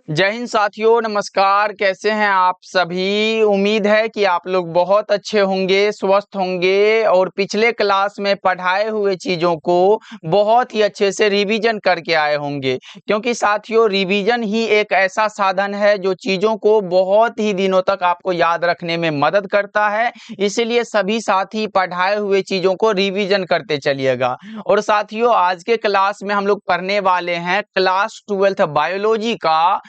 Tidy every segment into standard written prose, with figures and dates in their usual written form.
जय हिंद साथियों, नमस्कार। कैसे हैं आप सभी? उम्मीद है कि आप लोग बहुत अच्छे होंगे, स्वस्थ होंगे और पिछले क्लास में पढ़ाए हुए चीज़ों को बहुत ही अच्छे से रिवीजन करके आए होंगे। क्योंकि साथियों, रिवीजन ही एक ऐसा साधन है जो चीज़ों को बहुत ही दिनों तक आपको याद रखने में मदद करता है। इसीलिए सभी साथी पढ़ाए हुए चीज़ों को रिवीजन करते चलिएगा। और साथियों, आज के क्लास में हम लोग पढ़ने वाले हैं क्लास 12th बायोलॉजी का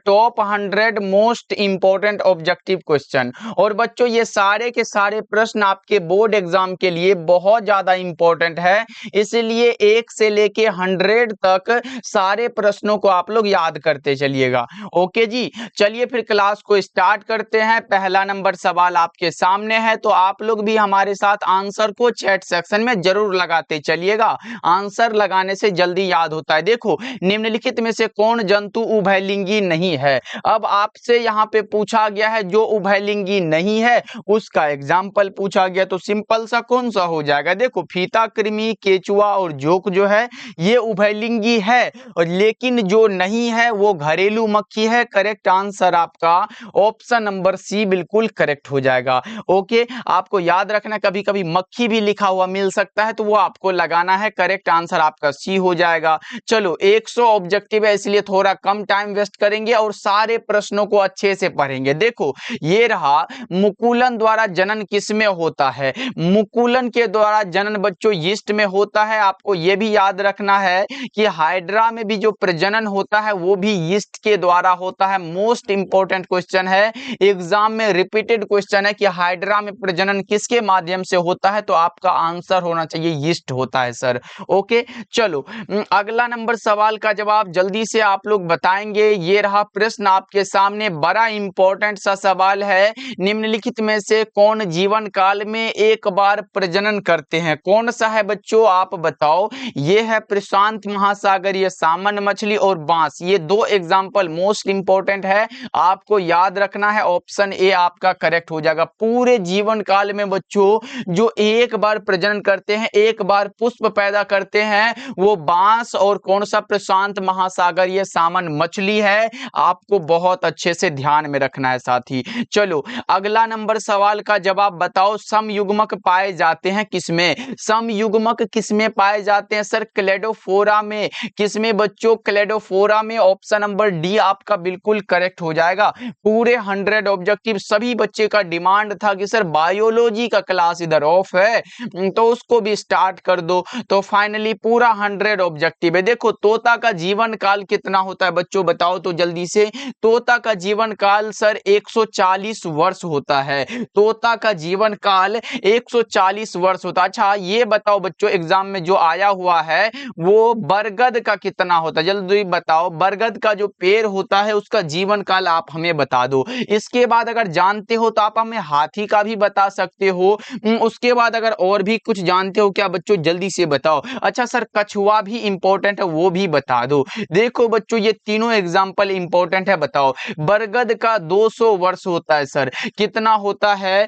top 100 most important objective question. और बच्चों, ये सारे के सारे प्रश्न आपके बोर्ड एग्जाम के लिए बहुत ज्यादा इंपॉर्टेंट है। इसलिए 1 से लेके 100 तक सारे प्रश्नों को आप लोग याद करते चलिएगा। ओके जी, चलिए फिर क्लास को स्टार्ट करते हैं। पहला नंबर सवाल आपके सामने है, तो आप लोग भी हमारे साथ आंसर को चैट सेक्शन में जरूर लगाते चलिएगा। आंसर लगाने से जल्दी याद होता है। देखो, निम्नलिखित में से कौन जंतु उभयलिंगी नहीं है? अब आपसे यहाँ पे पूछा गया है जो उभयलिंगी नहीं है उसका एग्जाम्पल पूछा गया, तो सिंपल सा कौन सा हो जाएगा? देखो, फीता कृमि, केचुआ और जोक जो है ये उभयलिंगी है, और लेकिन जो नहीं है वो घरेलू मक्खी है। करेक्ट आंसर आपका ऑप्शन नंबर सी बिल्कुल करेक्ट हो जाएगा। ओके, आपको याद रखना, कभी कभी मक्खी भी लिखा हुआ मिल सकता है तो वो आपको लगाना है। करेक्ट आंसर आपका सी हो जाएगा। चलो, 100 ऑब्जेक्टिव है इसलिए थोड़ा कम टाइम वेस्ट करेंगे और सारे प्रश्नों को अच्छे से पढ़ेंगे। देखो, ये रहा, मुकुलन द्वारा जनन किसमें होता है? मुकुलन के द्वारा जनन बच्चों यीस्ट में होता है। आपको यह भी याद रखना है कि हाइड्रा में भी जो प्रजनन होता है वो भी यीस्ट के द्वारा होता है। मोस्ट इंपॉर्टेंट क्वेश्चन है, एग्जाम में रिपीटेड क्वेश्चन है कि हाइड्रा में प्रजनन किसके माध्यम से होता है, तो आपका आंसर होना चाहिए यीस्ट होता है सर। ओके, चलो अगला नंबर सवाल का जवाब जल्दी से आप लोग बताएंगे। ये रहा प्रश्न आपके सामने, बड़ा इंपॉर्टेंट सा सवाल है। निम्नलिखित में से कौन जीवन काल में एक बार प्रजनन करते हैं? कौन सा है बच्चों, आप बताओ। ये है प्रशांत महासागरीय सामान्य मछली और बांस। ये दो एग्जाम्पल मोस्ट इंपॉर्टेंट है, आपको याद रखना है। ऑप्शन ए आपका करेक्ट हो जाएगा। पूरे जीवन काल में बच्चों जो एक बार प्रजनन करते हैं, एक बार पुष्प पैदा करते हैं, वो बांस और कौन सा? प्रशांत महासागरीय सामान्य मछली है। आपको बहुत अच्छे से ध्यान में रखना है साथी। चलो अगला नंबर सवाल का जवाब बताओ। समयुग्मक पाए जाते हैं किसमें? समयुग्मक किसमें पाए जाते हैं सर? क्लेडोफोरा में। किसमें बच्चों? क्लेडोफोरा में। ऑप्शन नंबर डी आपका बिल्कुल करेक्ट हो जाएगा। पूरे 100 ऑब्जेक्टिव सभी बच्चे का डिमांड था कि सर बायोलॉजी का क्लास इधर ऑफ है तो उसको भी स्टार्ट कर दो, तो फाइनली पूरा 100 ऑब्जेक्टिव है। देखो, तोता का जीवन काल कितना होता है बच्चों, बताओ तो जल्दी से। तोता का जीवन काल सर 140 वर्ष होता है। तोता का जीवन काल 140 वर्ष होता है। अच्छा, ये बताओ बच्चों, एग्जाम में जो आया हुआ है वो बरगद का कितना होता है? जल्दी बताओ, बरगद का जो पेड़ होता है उसका जीवन काल आप हमें बता दो। इसके बाद अगर जानते हो तो आप हमें हाथी का भी बता सकते हो। उसके बाद अगर और भी कुछ जानते हो क्या बच्चों, जल्दी से बताओ। अच्छा सर, कछुआ भी इंपॉर्टेंट है, वो भी बता दो। देखो बच्चों, ये तीनों एग्जाम्पल इंपॉर्टेंट है। बताओ, बरगद का 200 वर्ष होता है सर। कितना होता है?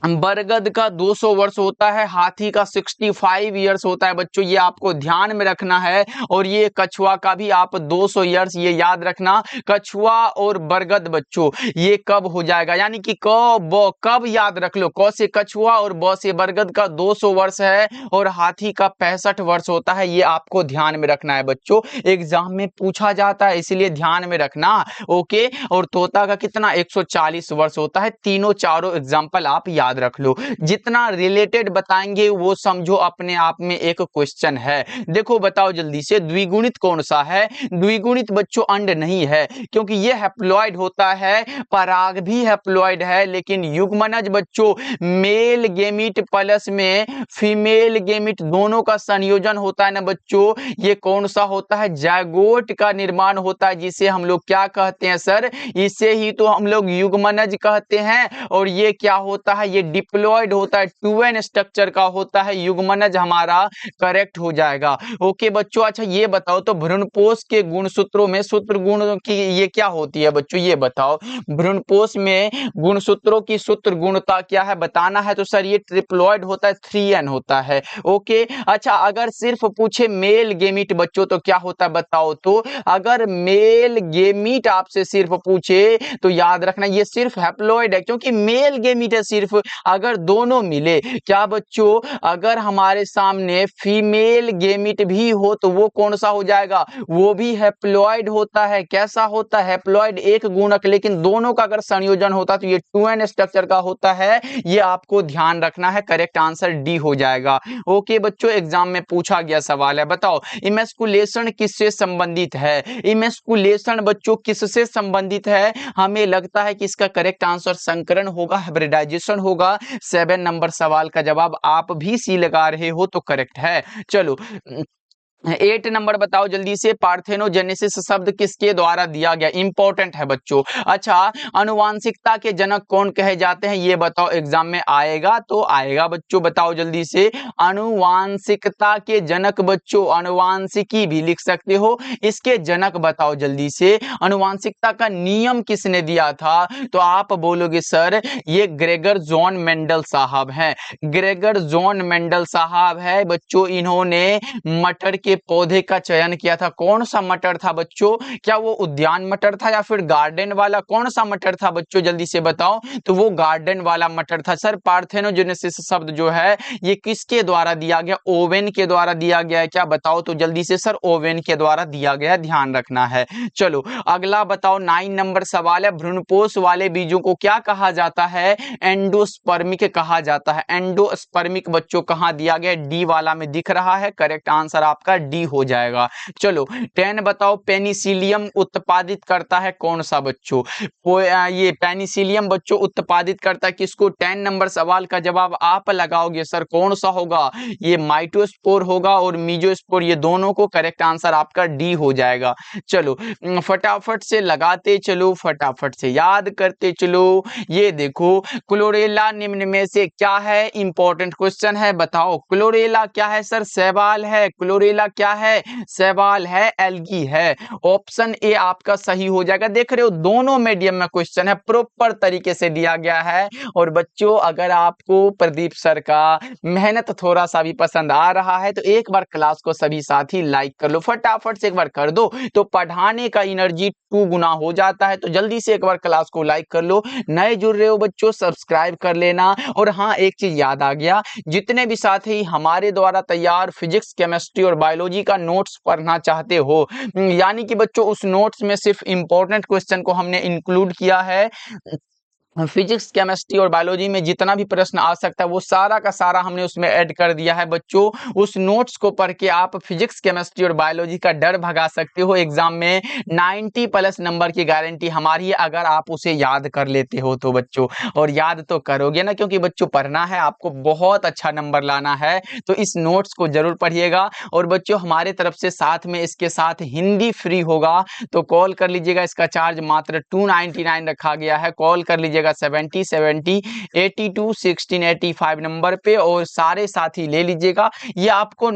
बरगद का 200 वर्ष होता है। हाथी का 65 ईयर्स होता है बच्चों, ये आपको ध्यान में रखना है। और ये कछुआ का भी आप 200 ईयर्स ये याद रखना। कछुआ और बरगद बच्चों ये कब हो जाएगा, यानी कि कब याद रख लो। क से कछुआ और ब से बरगद का 200 वर्ष है और हाथी का 65 वर्ष होता है। ये आपको ध्यान में रखना है बच्चों, एग्जाम में पूछा जाता है इसलिए ध्यान में रखना। ओके, और तोता का कितना? 140 वर्ष होता है। तीनों चारों एग्जाम्पल आप याद रख लो। जितना रिलेटेड बताएंगे वो समझो अपने आप में एक क्वेश्चन है। देखो बताओ जल्दी से, द्विगुणित कौन सा है? द्विगुणित बच्चों अंड नहीं है, क्योंकि ये हैप्लॉइड होता है। पराग भी हैप्लॉइड है, लेकिन युग्मनज बच्चों मेल गेमिट प्लस में फीमेल गेमिट दोनों का संयोजन होता है ना बच्चों, ये कौन सा होता है? जायगोट का निर्माण होता है, जिसे हम लोग क्या कहते हैं सर? इसे ही तो हम लोग युग्मनज कहते हैं। और ये क्या होता है? ये डिप्लॉयड होता है, 2n स्ट्रक्चर का होता है, युग्मनज हमारा करेक्ट हो जाएगा। ओके बच्चों, अच्छा ये बताओ तो भ्रूणपोष के गुणसूत्रों में सूत्र गुण की ये क्या होती है बच्चों, ये बताओ। भ्रूणपोष में गुणसूत्रों की सूत्र गुणता क्या है बताना है, तो सर ये ट्रिप्लॉयड होता है, 3n होता है। ओके, अच्छा अगर सिर्फ पूछे मेल गेमीट बच्चों तो क्या होता है बताओ तो। अगर मेल गेमीट आपसे सिर्फ पूछे तो याद रखना ये सिर्फ हैप्लॉयड है, क्योंकि मेल गेमीट है सिर्फ। अगर दोनों मिले, क्या बच्चों, अगर हमारे सामने फीमेल गेमीट भी हो तो वो कौन सा हो जाएगा, वो भी हैप्लॉयड होता है। कैसा होता है, हैप्लॉयड, एक गुणक, लेकिन दोनों का अगर संयोजन होता तो ये 2n स्ट्रक्चर का होता है। ये आपको ध्यान रखना है, करेक्ट आंसर डी हो जाएगा। ओके बच्चों, एग्जाम में पूछा गया सवाल है, बताओ इमेस्कुलेशन किससे संबंधित है। इमेस्कुलेशन बच्चों किससे संबंधित है, हमें लगता है कि इसका करेक्ट आंसर संकरण होगा, हाइब्रिडाइजेशन होगा। 7 नंबर सवाल का जवाब आप भी सी लगा रहे हो तो करेक्ट है। चलो 8 नंबर बताओ जल्दी से, पार्थेनोजेनेसिस शब्द किसके द्वारा दिया गया, इंपॉर्टेंट है बच्चों। अच्छा, अनुवांशिकता के जनक कौन कहे जाते हैं, ये बताओ, एग्जाम में आएगा तो आएगा बच्चों, बताओ जल्दी से। अनुवांशिकता के जनक बच्चों, अनुवांशिकी भी लिख सकते हो, इसके जनक बताओ जल्दी से। अनुवांशिकता का नियम किसने दिया था, तो आप बोलोगे सर ये ग्रेगर जॉन मेंडल साहब हैं। ग्रेगर जॉन मेंडल साहब है बच्चों, इन्होंने मटर के पौधे का चयन किया था। कौन सा मटर था बच्चों, क्या वो उद्यान मटर था या फिर गार्डन वाला, कौन सा मटर था बच्चों जल्दी से बताओ, तो वो गार्डन वाला मटर था। सर पार्थेनोजेनेसिस शब्द जो है ये किसके द्वारा दिया गया, ओवेन के द्वारा दिया गया है, क्या बताओ तो जल्दी से, सर ओवेन के द्वारा दिया गया, ध्यान रखना है। चलो अगला बताओ, 9 नंबर सवाल है, भ्रूणपोष वाले बीजों को क्या कहा जाता है, एंडोस्पर्मिक कहा जाता है। एंडोस्पर्मिक बच्चों कहां दिया गया, डी वाला में दिख रहा है, करेक्ट आंसर आपका डी हो जाएगा। चलो 10 बताओ, पेनिसिलियम उत्पादित करता है कौन सा बच्चों, ये पेनिसिलियम बच्चों उत्पादित करता है किसको, 10 नंबर सवाल का जवाब आप लगाओगे सर कौन सा होगा, ये माइटोस्पोर होगा और मीजोस्पोर, ये दोनों को, करेक्ट आंसर आपका डी हो जाएगा। चलो फटाफट से लगाते चलो, फटाफट से याद करते चलो। ये देखो, क्लोरेला निम्न में से क्या है, इंपॉर्टेंट क्वेश्चन है, बताओ क्लोरेला क्या है सर, शैवाल है। क्लोरेला क्या है, शैवाल है, एल्गी है। ऑप्शन ए आपका सही हो जाएगा। देख रहे हो दोनों मीडियम में क्वेश्चन है, प्रॉपर तरीके से दिया गया है। और बच्चों अगर आपको प्रदीप सर का मेहनत थोड़ा सा भी पसंद आ रहा है तो एक बार क्लास को सभी साथी लाइक कर लो, फटाफट से एक बार कर दो, तो पढ़ाने का एनर्जी 2 गुना हो जाता है। तो जल्दी से एक बार क्लास को लाइक कर लो, नए जुड़ रहे हो बच्चों सब्सक्राइब कर लेना। और हाँ, एक चीज याद आ गया, जितने भी साथी हमारे द्वारा तैयार फिजिक्स, केमिस्ट्री और बायोलॉजी का नोट्स पढ़ना चाहते हो, यानी कि बच्चों उस नोट्स में सिर्फ इंपॉर्टेंट क्वेश्चन को हमने इंक्लूड किया है। फिजिक्स, केमिस्ट्री और बायोलॉजी में जितना भी प्रश्न आ सकता है वो सारा का सारा हमने उसमें ऐड कर दिया है बच्चों। उस नोट्स को पढ़ के आप फिजिक्स, केमिस्ट्री और बायोलॉजी का डर भगा सकते हो। एग्जाम में 90+ नंबर की गारंटी हमारी है, अगर आप उसे याद कर लेते हो तो बच्चों। और याद तो करोगे ना, क्योंकि बच्चों पढ़ना है, आपको बहुत अच्छा नंबर लाना है, तो इस नोट्स को जरूर पढ़िएगा। और बच्चों हमारे तरफ से साथ में इसके साथ हिंदी फ्री होगा, तो कॉल कर लीजिएगा, इसका चार्ज मात्र 299 रखा गया है। कॉल कर लीजिएगा 70 70 82 16 85 नंबर पे, और सारे साथी ले लीजिएगा। ये आपको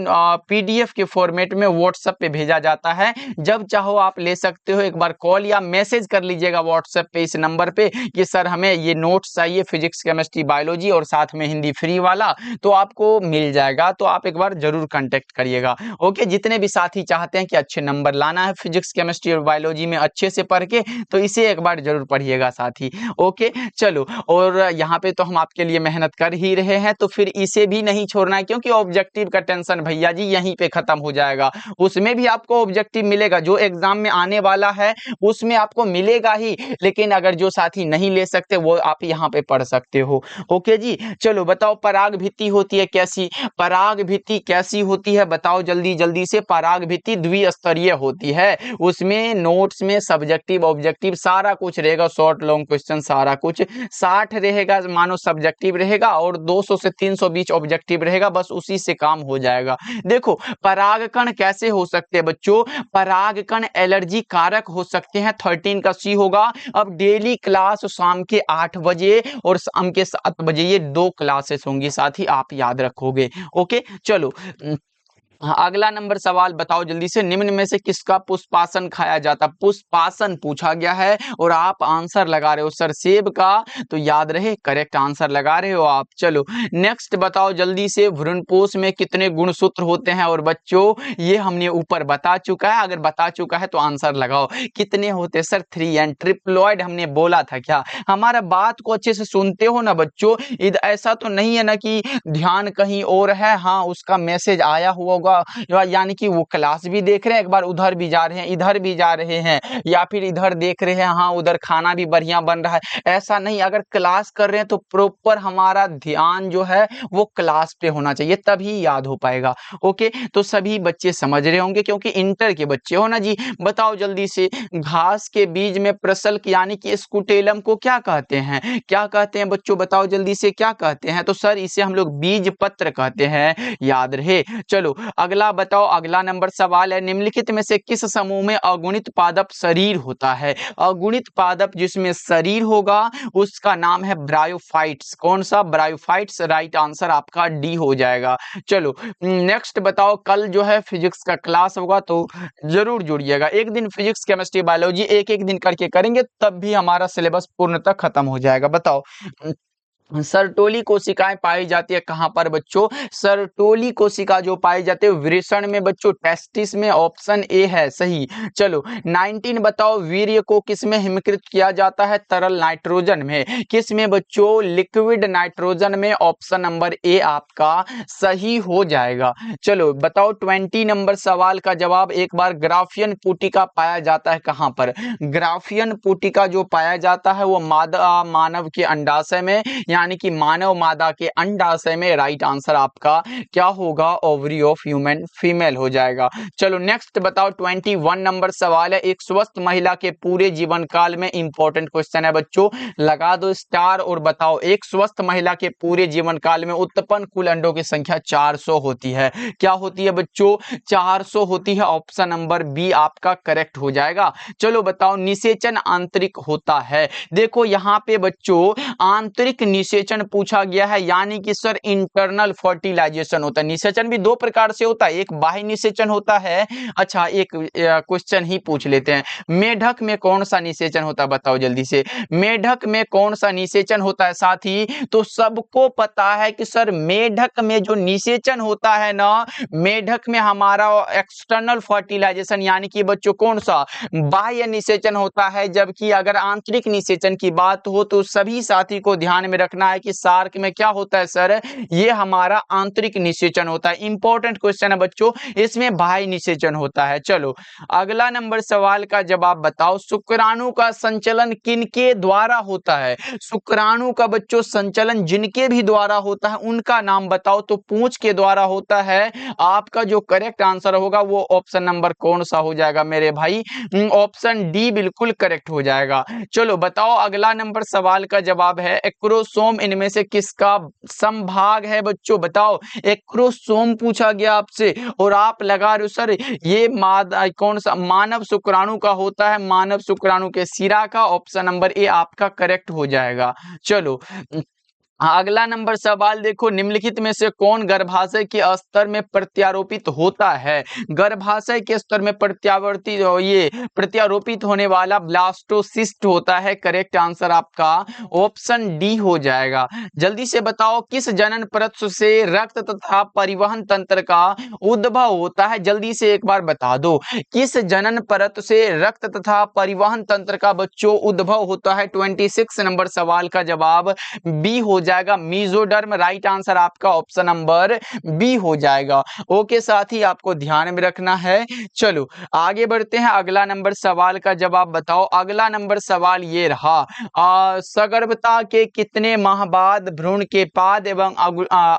पीडीएफ के फॉर्मेट में व्हाट्सएप पे भेजा जाता है, जब चाहो आप ले सकते हो। एक बार कॉल या मैसेज कर लीजिएगा व्हाट्सएप पे इस नंबर पे कि सर हमें ये नोट्स चाहिए, फिजिक्स, केमिस्ट्री, बायोलॉजी और साथ में हिंदी फ्री वाला, तो आपको मिल जाएगा। तो आप एक बार जरूर कांटेक्ट करिएगा। ओके, जितने भी साथी चाहते हैं कि अच्छे नंबर लाना है फिजिक्स, केमिस्ट्री और बायोलॉजी में अच्छे से पढ़ के, तो इसे एक बार जरूर पढ़िएगा साथी। ओके चलो, और यहाँ पे तो हम आपके लिए मेहनत कर ही रहे हैं, तो फिर इसे भी नहीं छोड़ना है, क्योंकि ऑब्जेक्टिव का टेंशन भैया जी यहीं पे खत्म हो जाएगा। उसमें भी आपको ऑब्जेक्टिव मिलेगा, जो एग्जाम में आने वाला है उसमें आपको मिलेगा ही, लेकिन अगर जो साथी नहीं ले सकते वो आप यहाँ पे पढ़ सकते हो। ओके जी, चलो बताओ पराग भित्ति होती है कैसी, पराग भित्ति कैसी होती है बताओ जल्दी जल्दी से। पराग भित्ति द्विस्तरीय होती है, उसमें नोट्स में सब्जेक्टिव, ऑब्जेक्टिव सारा कुछ रहेगा, शॉर्ट लॉन्ग क्वेश्चन सारा कुछ 60 रहेगा मानो सब्जेक्टिव रहेगा और 200 से 300 बीच ऑब्जेक्टिव रहेगा, बस उसी से काम हो जाएगा। देखो परागकण कैसे हो सकते हैं बच्चों, परागकण एलर्जी कारक हो सकते हैं, 13 का सी होगा। अब डेली क्लास शाम के 8 बजे और शाम के 7 बजे ये 2 क्लासेस होंगी, साथ ही आप याद रखोगे। ओके चलो हाँ, अगला नंबर सवाल बताओ जल्दी से, निम्न में से किसका पुष्पासन खाया जाता? पुष्पासन पूछा गया है और आप आंसर लगा रहे हो सर सेब का, तो याद रहे करेक्ट आंसर लगा रहे हो आप। चलो नेक्स्ट बताओ जल्दी से, भ्रूणपोष में कितने गुणसूत्र होते हैं? और बच्चों ये हमने ऊपर बता चुका है, अगर बता चुका है तो आंसर लगाओ। कितने होते सर? 3 एंड ट्रिप्लॉइड हमने बोला था क्या? हमारा बात को अच्छे से सुनते हो ना बच्चों? ऐसा तो नहीं है ना कि ध्यान कहीं और है, हाँ उसका मैसेज आया हुआ होगा, यानी कि वो क्लास भी देख रहे हैं, एक बार उधर भी जा रहे हैं, इधर भी जा रहे हैं, या फिर इधर देख रहे हैं, हाँ उधर खाना भी बढ़िया बन रहा है। ऐसा नहीं, अगर क्लास कर रहे हैं तो प्रॉपर हमारा ध्यान जो है वो क्लास पे होना चाहिए, तभी याद हो पाएगा। ओके तो सभी बच्चे समझ रहे होंगे क्योंकि इंटर के बच्चे हो ना जी। बताओ जल्दी से, घास के बीज में प्रसल्क यानी कि स्कुटेलम को क्या कहते हैं? क्या कहते हैं बच्चों? बताओ जल्दी से क्या कहते हैं? तो सर इसे हम लोग बीज पत्र कहते हैं, याद रहे। चलो अगला बताओ, अगला नंबर सवाल है, निम्नलिखित में से किस समूह में अगुणित पादप शरीर होता है? अगुणित पादप जिसमें शरीर होगा उसका नाम है ब्रायोफाइट्स। कौन सा? ब्रायोफाइट्स। राइट आंसर आपका डी हो जाएगा। चलो नेक्स्ट बताओ, कल जो है फिजिक्स का क्लास होगा तो जरूर जुड़िएगा। एक दिन फिजिक्स केमिस्ट्री बायोलॉजी एक एक दिन करके करेंगे, तब भी हमारा सिलेबस पूर्णतः खत्म हो जाएगा। बताओ सरटोली कोशिकाएं पाई जाती है कहां पर बच्चों? सरटोली कोशिका जो पाई जाती है वृषण में बच्चों, टेस्टिस में, ऑप्शन ए है सही। चलो 19 बताओ, वीर्य को किस में हिमकृत किया जाता है? तरल नाइट्रोजन में। किस में बच्चों? लिक्विड नाइट्रोजन में, ऑप्शन नंबर ए आपका सही हो जाएगा। चलो बताओ 20 नंबर सवाल का जवाब एक बार, ग्राफियन पुटिका पाया जाता है कहां पर? ग्राफियन पुटिका जो पाया जाता है वो मानव के अंडाशय में, यानी कि मानव मादा के अंडाशय में। राइट आंसर आपका क्या होगा? ओवरी ऑफ ह्यूमन फीमेल हो जाएगा। चलो नेक्स्ट बताओ 21 नंबर सवाल है, एक स्वस्थ महिला के पूरे जीवन काल में, इंपॉर्टेंट क्वेश्चन है बच्चों, लगा दो स्टार और बताओ, एक स्वस्थ महिला के पूरे जीवन काल में उत्पन्न कुल अंडों की संख्या 400 होती है। क्या होती है बच्चों? 400 होती है, ऑप्शन नंबर बी आपका करेक्ट हो जाएगा। चलो बताओ, निषेचन आंतरिक होता है। देखो यहाँ पे बच्चों आंतरिक निषेचन पूछा गया है, यानी कि सर इंटरनल फर्टिलाइजेशन होता है। निषेचन भी 2 प्रकार से होता है, एक बाह्य निषेचन होता है। अच्छा एक क्वेश्चन ही पूछ लेते हैं, मेढक में कौन सा निषेचन होता है? बताओ जल्दी से, मेढक में कौन सा निषेचन होता है? साथी तो सबको पता है कि सर मेढक में जो निषेचन होता है ना, मेढक में हमारा एक्सटर्नल फर्टिलाइजेशन यानी कि बच्चों कौन सा? बाह्य निषेचन होता है। जबकि अगर आंतरिक निषेचन की बात हो तो सभी साथी को ध्यान में रखना है कि शार्क में क्या होता है सर? ये हमारा आंतरिक निषेचन होता है। इंपॉर्टेंट क्वेश्चन है बच्चों, इसमें बाह्य निषेचन होता है। चलो अगला नंबर सवाल का जवाब बताओ, शुक्राणु का संचलन किनके द्वारा होता है? शुक्राणु का बच्चों संचलन जिनके भी द्वारा होता है उनका नाम बताओ। तो पूंछ के द्वारा होता है। आपका जो करेक्ट आंसर होगा वो ऑप्शन नंबर कौन सा हो जाएगा मेरे भाई? ऑप्शन डी बिल्कुल करेक्ट हो जाएगा। चलो बताओ अगला नंबर सवाल का जवाब है, एक्रोसोम इनमें से किसका संभाग है बच्चों? बताओ एक्रोसोम पूछा गया आपसे और आप लगा रहे हो सर ये मादा कौन सा? मानव शुक्राणु का होता है, मानव शुक्राणु के सिरा का। ऑप्शन नंबर ए आपका करेक्ट हो जाएगा। चलो अगला नंबर सवाल देखो, निम्नलिखित में से कौन गर्भाशय के स्तर में प्रत्यारोपित होता है? गर्भाशय के स्तर में प्रत्यारोपित होने वाला ब्लास्टोसिस्ट होता है। करेक्ट आंसर आपका ऑप्शन डी हो जाएगा। जल्दी से बताओ, किस जनन परत से रक्त तथा परिवहन तंत्र का उद्भव होता है? जल्दी से एक बार बता दो, किस जनन परत से रक्त तथा परिवहन तंत्र का बच्चों उद्भव होता है? 26 नंबर सवाल का जवाब बी हो जाएगा मीजोडर्म, राइट आंसर आपका ऑप्शन नंबर बी हो जाएगा। ओके साथ ही आपको ध्यान में रखना है। चलो आगे बढ़ते हैं, अगला नंबर सवाल का जवाब बताओ। अगला नंबर सवाल ये रहा, सगर्भता के कितने माह बाद भ्रूण के पाद एवं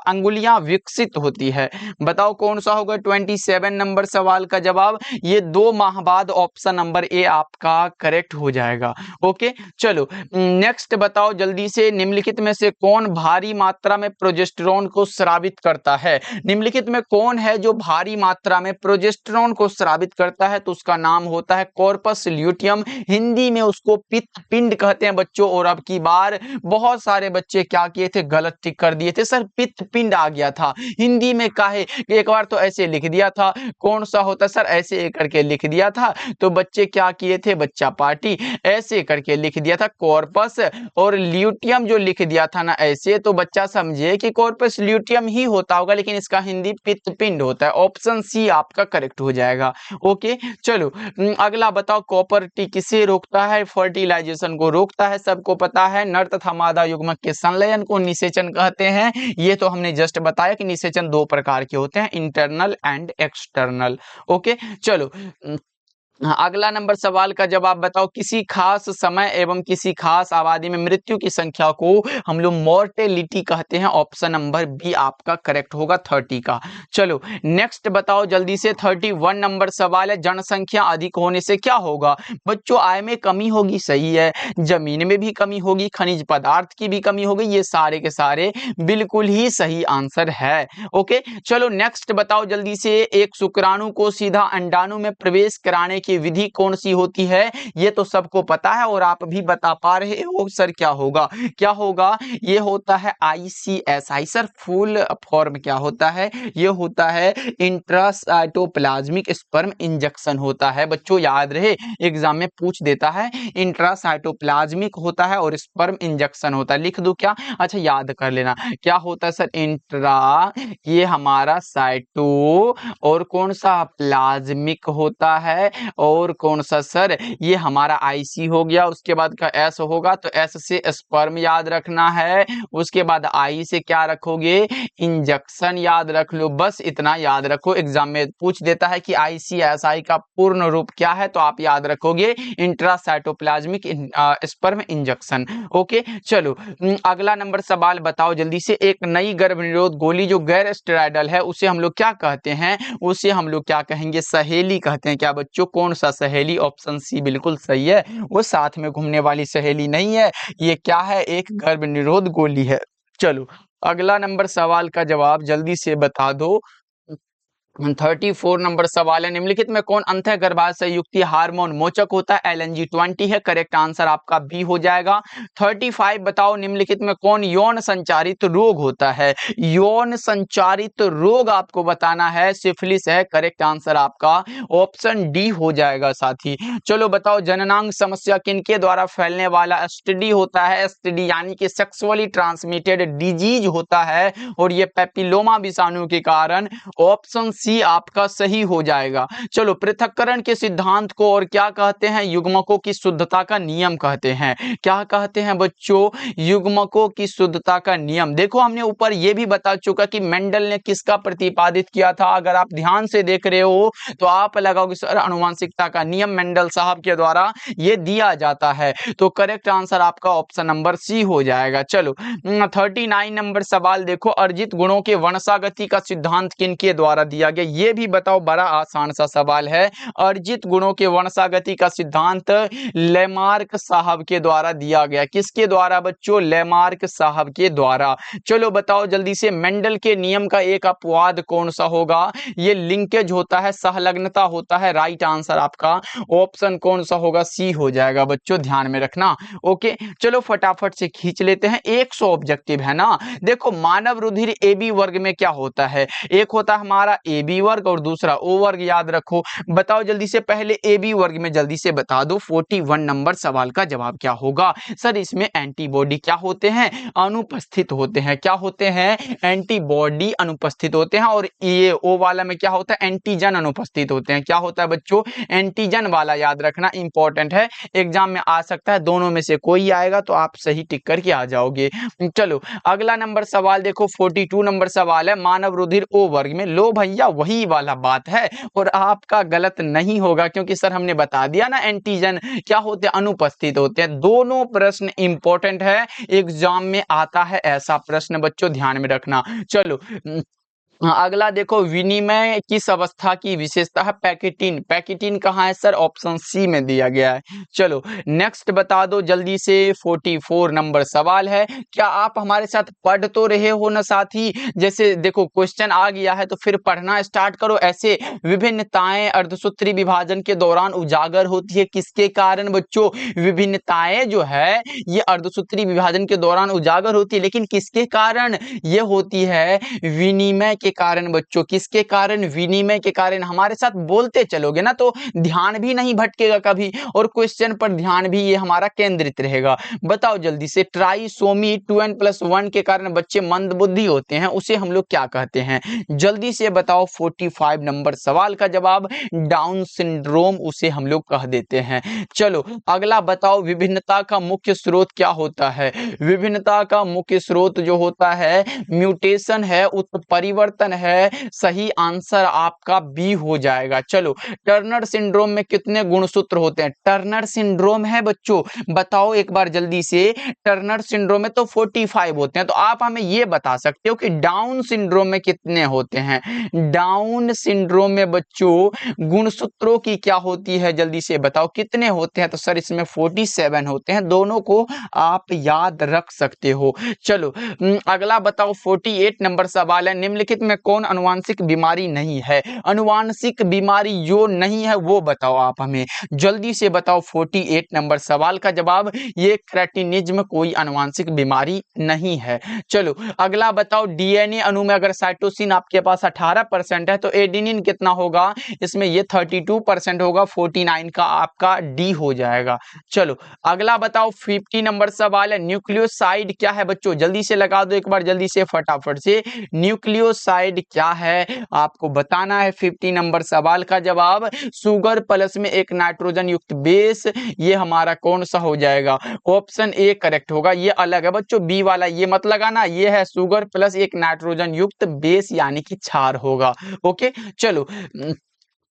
अंगुलियां विकसित होती है? बताओ कौन सा होगा 27 नंबर सवाल का जवाब। ये 2 माह बाद, ऑप्शन नंबर ए आपका करेक्ट हो जाएगा। ओके चलो नेक्स्ट बताओ जल्दी से, निम्नलिखित में से कौन भारी मात्रा में प्रोजेस्टेरॉन को स्रावित करता है? निम्नलिखित में कौन है जो भारी मात्रा में प्रोजेस्टेरॉन को स्रावित करता है? तो उसका नाम होता है कॉर्पस ल्यूटियम, हिंदी में उसको पित्त पिंड कहते हैं बच्चों। और अब की बार बहुत सारे बच्चे क्या किए थे, गलत टिक कर दिए थे, सर पित्त पिंड आ गया था हिंदी में, काहे एक बार तो ऐसे लिख दिया था, कौन सा होता सर, ऐसे करके लिख दिया था। तो बच्चे क्या किए थे, बच्चा पार्टी ऐसे करके लिख दिया था कॉर्पस, और ल्यूटियम जो लिख दिया था ना ऐसे, तो बच्चा समझे कि कॉर्पस ल्यूटियम ही होता होगा, लेकिन इसका हिंदी पित्त पिंड होता है। ऑप्शन सी आपका करेक्ट हो जाएगा। ओके चलो अगला बताओ, कॉपर टी किसे रोकता है? फर्टिलाइजेशन को रोकता है, सबको पता है। नर तथा मादा युग्मक के संलयन को निषेचन कहते हैं, ये तो हमने जस्ट बताया कि निषेचन 2 प्रकार के होते हैं, इंटरनल एंड एक्सटर्नल। ओके चलो अगला नंबर सवाल का जवाब बताओ, किसी खास समय एवं किसी खास आबादी में मृत्यु की संख्या को हम लोग मोर्टेलिटी कहते हैं, ऑप्शन नंबर बी आपका करेक्ट होगा 30 का। चलो नेक्स्ट बताओ जल्दी से, 31 नंबर सवाल है, जनसंख्या अधिक होने से क्या होगा? बच्चों आय में कमी होगी, सही है, जमीन में भी कमी होगी, खनिज पदार्थ की भी कमी होगी, ये सारे के सारे बिल्कुल ही सही आंसर है। ओके चलो नेक्स्ट बताओ जल्दी से, एक शुक्राणु को सीधा अंडाणु में प्रवेश कराने की विधि कौन सी होती है? ये तो सबको पता है और आप भी बता पा रहे हो सर, क्या होगा, क्या होगा? ये होता है ICSI। सर फुल फॉर्म क्या होता है? ये होता है इंट्रासाइटोप्लाज्मिक स्पर्म इंजेक्शन होता है बच्चों, याद रहे एग्जाम में पूछ देता है। इंट्रासाइटोप्लाज्मिक होता है और स्पर्म इंजेक्शन होता है, लिख दूं क्या? अच्छा याद कर लेना क्या होता है सर, इंट्रा ये हमारा साइटो और कौन सा प्लाज्मिक होता है, और कौन सा सर, ये हमारा IC हो गया, उसके बाद का S होगा तो S से स्पर्म याद रखना है, उसके बाद I से क्या रखोगे, इंजेक्शन याद रख लो, बस इतना याद रखो। एग्जाम में पूछ देता है कि ICSI का पूर्ण रूप क्या है, तो आप याद रखोगे इंट्रासाइटोप्लाज्मिक स्पर्म इंजेक्शन। ओके चलो अगला नंबर सवाल बताओ जल्दी से, एक नई गर्भ निरोध गोली जो गैर स्टेरॉयडल है उसे हम लोग क्या कहते हैं? उसे हम लोग क्या कहेंगे, सहेली कहते हैं क्या बच्चों? कौन सा सहेली? ऑप्शन सी बिल्कुल सही है, वो साथ में घूमने वाली सहेली नहीं है, ये क्या है, एक गर्भ निरोध गोली है। चलो अगला नंबर सवाल का जवाब जल्दी से बता दो। 34 नंबर सवाल है, निम्नलिखित में कौन अंतः गर्भाशय युक्ति हार्मोन मोचक होता है? LNG-20 है, करेक्ट आंसर आपका बी हो जाएगा। 35 बताओ, निम्नलिखित में कौन यौन संचारित रोग होता है? यौन संचारित रोग आपको बताना है, सिफिलिस है, करेक्ट आंसर आपका ऑप्शन डी हो जाएगा साथी। चलो बताओ, जननांग समस्या किनके द्वारा फैलने वाला STD होता है? STD यानी कि सेक्सुअली ट्रांसमिटेड डिजीज होता है, और ये पेपिलोमा विषाणु के कारण, ऑप्शन सी आपका सही हो जाएगा। चलो पृथक्करण के सिद्धांत को और क्या कहते हैं? युग्मकों की शुद्धता का नियम कहते हैं। क्या कहते हैं बच्चों? युग्मकों की शुद्धता का नियम। देखो हमने ऊपर ये भी बता चुका कि मेंडल ने किसका प्रतिपादित किया था, अगर आप ध्यान से देख रहे हो तो आप लगाओगे सर आनुवंशिकता का नियम मेंडल साहब के द्वारा ये दिया जाता है, तो करेक्ट आंसर आपका ऑप्शन नंबर सी हो जाएगा। चलो 39 नंबर सवाल देखो, अर्जित गुणों के वंशागति का सिद्धांत किनके द्वारा दिया गया? ये भी बताओ, बड़ा आसान सा सवाल है। अर्जित गुणों के वंशागति का सिद्धांत लेमार्क साहब के द्वारा दिया गया। किसके द्वारा बच्चों? लेमार्क साहब के द्वारा। चलो बताओ जल्दी से, मेंडल के नियम का एक अपवाद कौन सा होगा? ये लिंकेज होता है, सहलग्नता होता है, राइट आंसर आपका ऑप्शन कौन सा होगा? सी हो जाएगा बच्चों, ध्यान में रखना। ओके चलो फटाफट से खींच लेते हैं, 100 ऑब्जेक्टिव है ना। देखो मानव रुधिर AB वर्ग में क्या होता है? एक होता है हमारा AB बी वर्ग और दूसरा ओ वर्ग याद रखो। बताओ जल्दी से, पहले ए बी वर्ग में जल्दी से बता दो 41 नंबर सवाल का जवाब क्या होगा। सर इसमें एंटीबॉडी क्या होते हैं, अनुपस्थित होते हैं। क्या होते हैं, एंटीबॉडी अनुपस्थित होते हैं। और ये ओ वाला में क्या होता है, एंटीजन अनुपस्थित होते हैं। क्या होता है बच्चों, एंटीजन वाला याद रखना, इंपॉर्टेंट है, एग्जाम में आ सकता है, दोनों में से कोई आएगा तो आप सही टिक करके आ जाओगे। चलो अगला नंबर सवाल देखो, 42 नंबर सवाल है, मानव रुधिर ओ वर्ग में। लो भैया वही वाला बात है और आपका गलत नहीं होगा, क्योंकि सर हमने बता दिया ना, एंटीजन क्या होते हैं, अनुपस्थित होते हैं। दोनों प्रश्न इंपॉर्टेंट है, एग्जाम में आता है ऐसा प्रश्न, बच्चों ध्यान में रखना। चलो अगला देखो, विनिमय किस अवस्था की विशेषता है, पैकेटिन। पैकेटिन कहाँ है सर, ऑप्शन सी में दिया गया है। चलो नेक्स्ट बता दो जल्दी से, 44 नंबर सवाल है। क्या आप हमारे साथ पढ़ तो रहे हो ना साथी, जैसे देखो क्वेश्चन आ गया है तो फिर पढ़ना स्टार्ट करो। ऐसे विभिन्नताएं अर्धसूत्री विभाजन के दौरान उजागर होती है, किसके कारण बच्चों, विभिन्नताएं जो है ये अर्धसूत्री विभाजन के दौरान उजागर होती है, लेकिन किसके कारण ये होती है, विनिमय के कारण बच्चों। किसके कारण, विनिमय के कारण। हमारे साथ बोलते चलोगे ना तो ध्यान भी नहीं भटकेगा कभी, और क्वेश्चन पर ध्यान भी ये हमारा केंद्रित रहेगा। बताओ जल्दी से, ट्राइसोमी 2n+1 के कारण बच्चे मंदबुद्धि होते हैं, उसे हम लोग क्या कहते हैं, जल्दी से बताओ। 45 नंबर सवाल का जवाब डाउन सिंड्रोम उसे हम लोग कह देते हैं। चलो अगला बताओ, विभिन्नता का मुख्य स्रोत क्या होता है। विभिन्नता का मुख्य स्रोत जो होता है, म्यूटेशन है, उत्परिवर्तन है। सही आंसर आपका बी हो जाएगा। चलो टर्नर सिंड्रोम में कितने गुणसूत्र होते हैं, टर्नर सिंड्रोम है बच्चों, बताओ एक बार जल्दी से। टर्नर सिंड्रोम में तो 45 होते हैं, तो आप हमें ये बता सकते हो कि डाउन सिंड्रोम में कितने होते हैं। डाउन सिंड्रोम में बच्चों गुणसूत्रों की क्या होती है, जल्दी से बताओ कितने होते हैं। तो सर इसमें 47 होते हैं, दोनों को आप याद रख सकते हो। चलो अगला बताओ, 48 नंबर सवाल है, निम्नलिखित में कौन अनुवांशिक बीमारी नहीं है। अनुवांशिक बीमारी जो नहीं है वो बताओ आप हमें, जल्दी से बताओ। 48 नंबर सवाल का जवाब, ये क्रेटिनिज्म कोई अनुवांशिक बीमारी नहीं है। चलो अगला बताओ, डीएनए अणु में अगर साइटोसिन आपके पास 18% है तो एडेनिन कितना होगा, इसमें ये 32% होगा, 49 का आपका डी हो जाएगा। चलो अगला बताओ, 50 नंबर सवाल है, न्यूक्लियोसाइड क्या है बच्चों, जल्दी से लगा दो एक बार जल्दी से फटाफट से। न्यूक्लियोसाइड क्या है आपको बताना है। 50 नंबर सवाल का जवाब, सुगर प्लस में एक नाइट्रोजन युक्त बेस, ये हमारा कौन सा हो जाएगा, ऑप्शन ए करेक्ट होगा। ये अलग है बच्चों, बी वाला ये मत लगाना, ये है सुगर प्लस एक नाइट्रोजन युक्त बेस यानी कि क्षार होगा। ओके चलो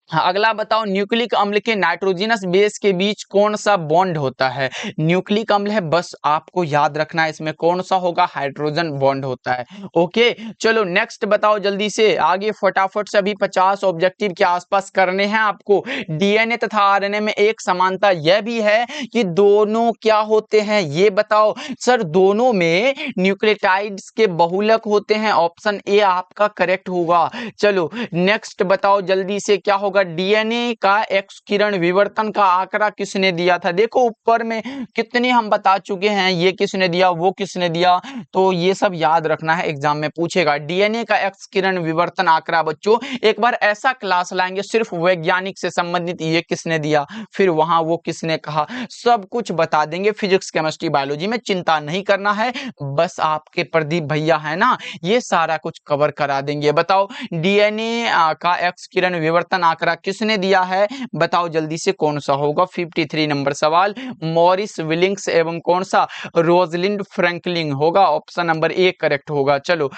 अगला बताओ, न्यूक्लिक अम्ल के नाइट्रोजनस बेस के बीच कौन सा बॉन्ड होता है। न्यूक्लिक अम्ल है, बस आपको याद रखना है इसमें कौन सा होगा, हाइड्रोजन बॉन्ड होता है। ओके चलो नेक्स्ट बताओ जल्दी से आगे फटाफट से, अभी 50 ऑब्जेक्टिव के आसपास करने हैं आपको। डीएनए तथा आरएनए में एक समानता यह भी है कि दोनों क्या होते हैं, ये बताओ। सर दोनों में न्यूक्लियोटाइड्स के बहुलक होते हैं, ऑप्शन ए आपका करेक्ट होगा। चलो नेक्स्ट बताओ जल्दी से, क्या होगा, डीएनए का एक्स किरण विवर्तन का आंकड़ा किसने दिया था। देखो ऊपर में कितने हम बता चुके हैं, ये किसने दिया, वो किसने दिया, तो ये सब याद रखना है, एग्जाम में पूछेगा। डीएनए का एक्स किरण विवर्तन आंकड़ा बच्चों, एक बार ऐसा क्लास लाएंगे सिर्फ वैज्ञानिक से संबंधित, ये किसने दिया, फिर वहां वो किसने कहा, सब कुछ बता देंगे। फिजिक्स केमिस्ट्री बायोलॉजी में चिंता नहीं करना है, बस आपके प्रदीप भैया है ना, ये सारा कुछ कवर करा देंगे। बताओ डीएनए का एक्स किरण विवर्तन आंकड़ा किसने दिया है, बताओ जल्दी से कौन सा होगा। 53 नंबर सवाल, मॉरिस विलिंग्स एवं कौन सा, रोजलिंड फ्रैंकलिन होगा, ऑप्शन नंबर ए करेक्ट होगा। चलो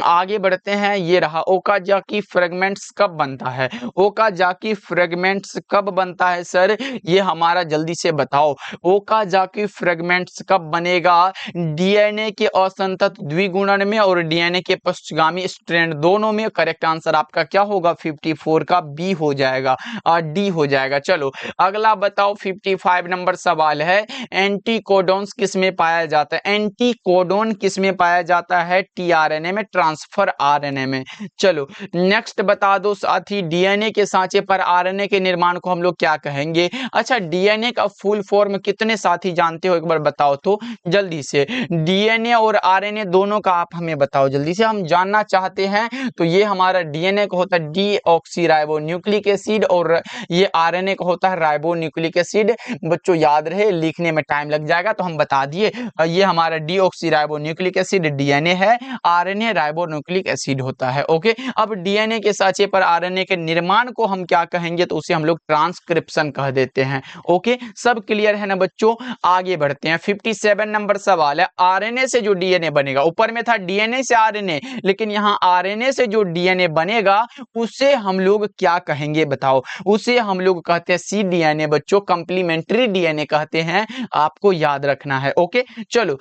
आगे बढ़ते हैं, ये रहा, ओकाजाकी फ्रेगमेंट्स कब बनता है। ओकाजाकी फ्रेगमेंट्स कब बनता है सर, ये हमारा जल्दी से बताओ, ओकाजाकी फ्रेगमेंट्स कब बनेगा, डीएनए के असंतत द्विगुणन में और डीएनए के पश्चगामी स्ट्रैंड दोनों में। करेक्ट आंसर आपका क्या होगा, 54 का बी हो जाएगा, डी हो जाएगा। चलो अगला बताओ 55 नंबर सवाल है, एंटीकोडॉन्स किस में पाया जाता है? एंटीकोडॉन किस में पाया जाता है? टीआरएनए में, ट्रांसफर आरएनए में। चलो नेक्स्ट बता दो साथी, डीएनए के सांचे पर आरएनए के निर्माण को हम लोग क्या कहेंगे? अच्छा डीएनए का फुल फॉर्म कितने साथी जानते हो, एक बार बताओ तो जल्दी से। डीएनए और आरएनए दोनों का आप हमें बताओ जल्दी से, हम जानना चाहते हैं। तो ये हमारा डीएनए का होता है डीऑक्सीराइबोन्यूक्लिक एसिड और ये आरएनए का होता है राइबोन्यूक्लिक एसिड। बच्चों याद रहे, लिखने में टाइम लग जाएगा तो हम बता दिए, ये हमारा डीऑक्सीराइबोन्यूक्लिक एसिड डीएनए है, आरएनए राइबोन्यूक्लिक एसिड होता है। ओके, अब डीएनए के सांचे पर आरएनए के निर्माण को हम क्या कहेंगे? तो उसे हम लोग ट्रांसक्रिप्शन कह देते हैं। ओके, सब क्लियर है ना बच्चों? आगे बढ़ते हैं। 57 नंबर सवाल है, आरएनए से जो डीएनए बनेगा, ऊपर में था डीएनए से आरएनए, लेकिन यहाँ आरएनए से जो डीएनए बनेगा उसे हम लोग क्या कहेंगे बताओ? उसे हम लोग कहते हैं सी डीएनए बच्चों, कंप्लीमेंट्री डीएनए कहते हैं, आपको याद रखना है। ओके चलो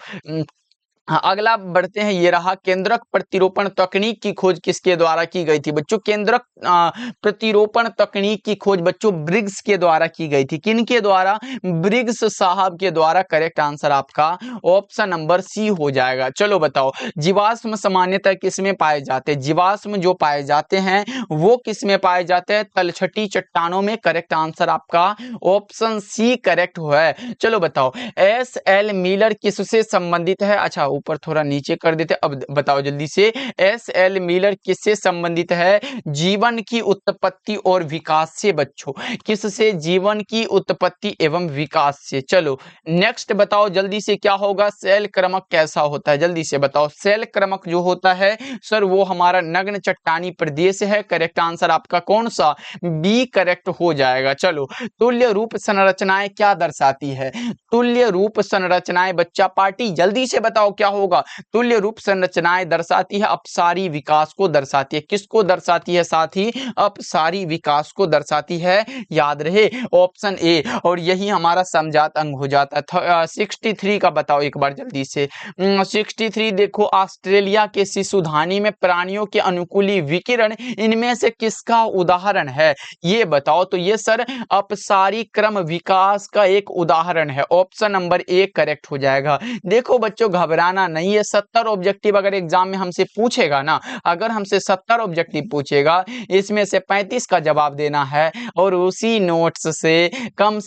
हाँ, अगला बढ़ते हैं। ये रहा, केंद्रक प्रतिरोपण तकनीक की खोज किसके द्वारा की गई थी? बच्चों केंद्रक प्रतिरोपण तकनीक की खोज बच्चों ब्रिग्स के द्वारा की गई थी। किनके द्वारा? ब्रिग्स साहब के द्वारा। करेक्ट आंसर आपका ऑप्शन नंबर सी हो जाएगा। चलो बताओ, जीवाश्म सामान्यतः किसमें पाए जाते हैं? जीवाश्म जो पाए जाते हैं वो किसमें पाए जाते हैं? तलछटी चट्टानों में। करेक्ट आंसर आपका ऑप्शन सी करेक्ट है। चलो बताओ, एस एल मिलर किससे संबंधित है? अच्छा ऊपर थोड़ा नीचे कर देते। अब बताओ जल्दी से, एस एल मिलर किससे संबंधित है? जीवन की उत्पत्ति और विकास से बच्चों। किससे? जीवन की उत्पत्ति एवं विकास से। चलो नेक्स्ट बताओ जल्दी से, क्या होगा? सेल क्रमक कैसा होता है? जल्दी से बताओ। सेल क्रमक जो होता है सर वो हमारा नग्न चट्टानी प्रदेश है। करेक्ट आंसर आपका कौन सा? बी करेक्ट हो जाएगा। चलो, तुल्य रूप संरचनाएं क्या दर्शाती है? तुल्य रूप संरचनाएं बच्चा पार्टी जल्दी से बताओ क्या होगा? तुल्य रूप संरचनाएं दर्शाती है अपसारी विकास को दर्शाती है। किसको दर्शाती है साथी? अपसारी विकास को दर्शाती है। याद रहे ऑप्शन ए, और यही हमारा समजात अंग हो जाता है। 63 का बताओ एक बार जल्दी से। 63 देखो, ऑस्ट्रेलिया के शिशुधानी में प्राणियों के अनुकूली विकिरण इनमें से किसका उदाहरण है? ये बताओ। तो ये सर अपसारी क्रम विकास का एक उदाहरण है। ऑप्शन नंबर ए करेक्ट हो जाएगा। देखो बच्चों घबराना नहीं है, 70 ऑब्जेक्टिव अगर एग्जाम में हमसे पूछेगा ना, अगर हमसे 70 ऑब्जेक्टिव पूछेगा, इसमें से 35 का जवाब देना है और उसी नोट्स से कम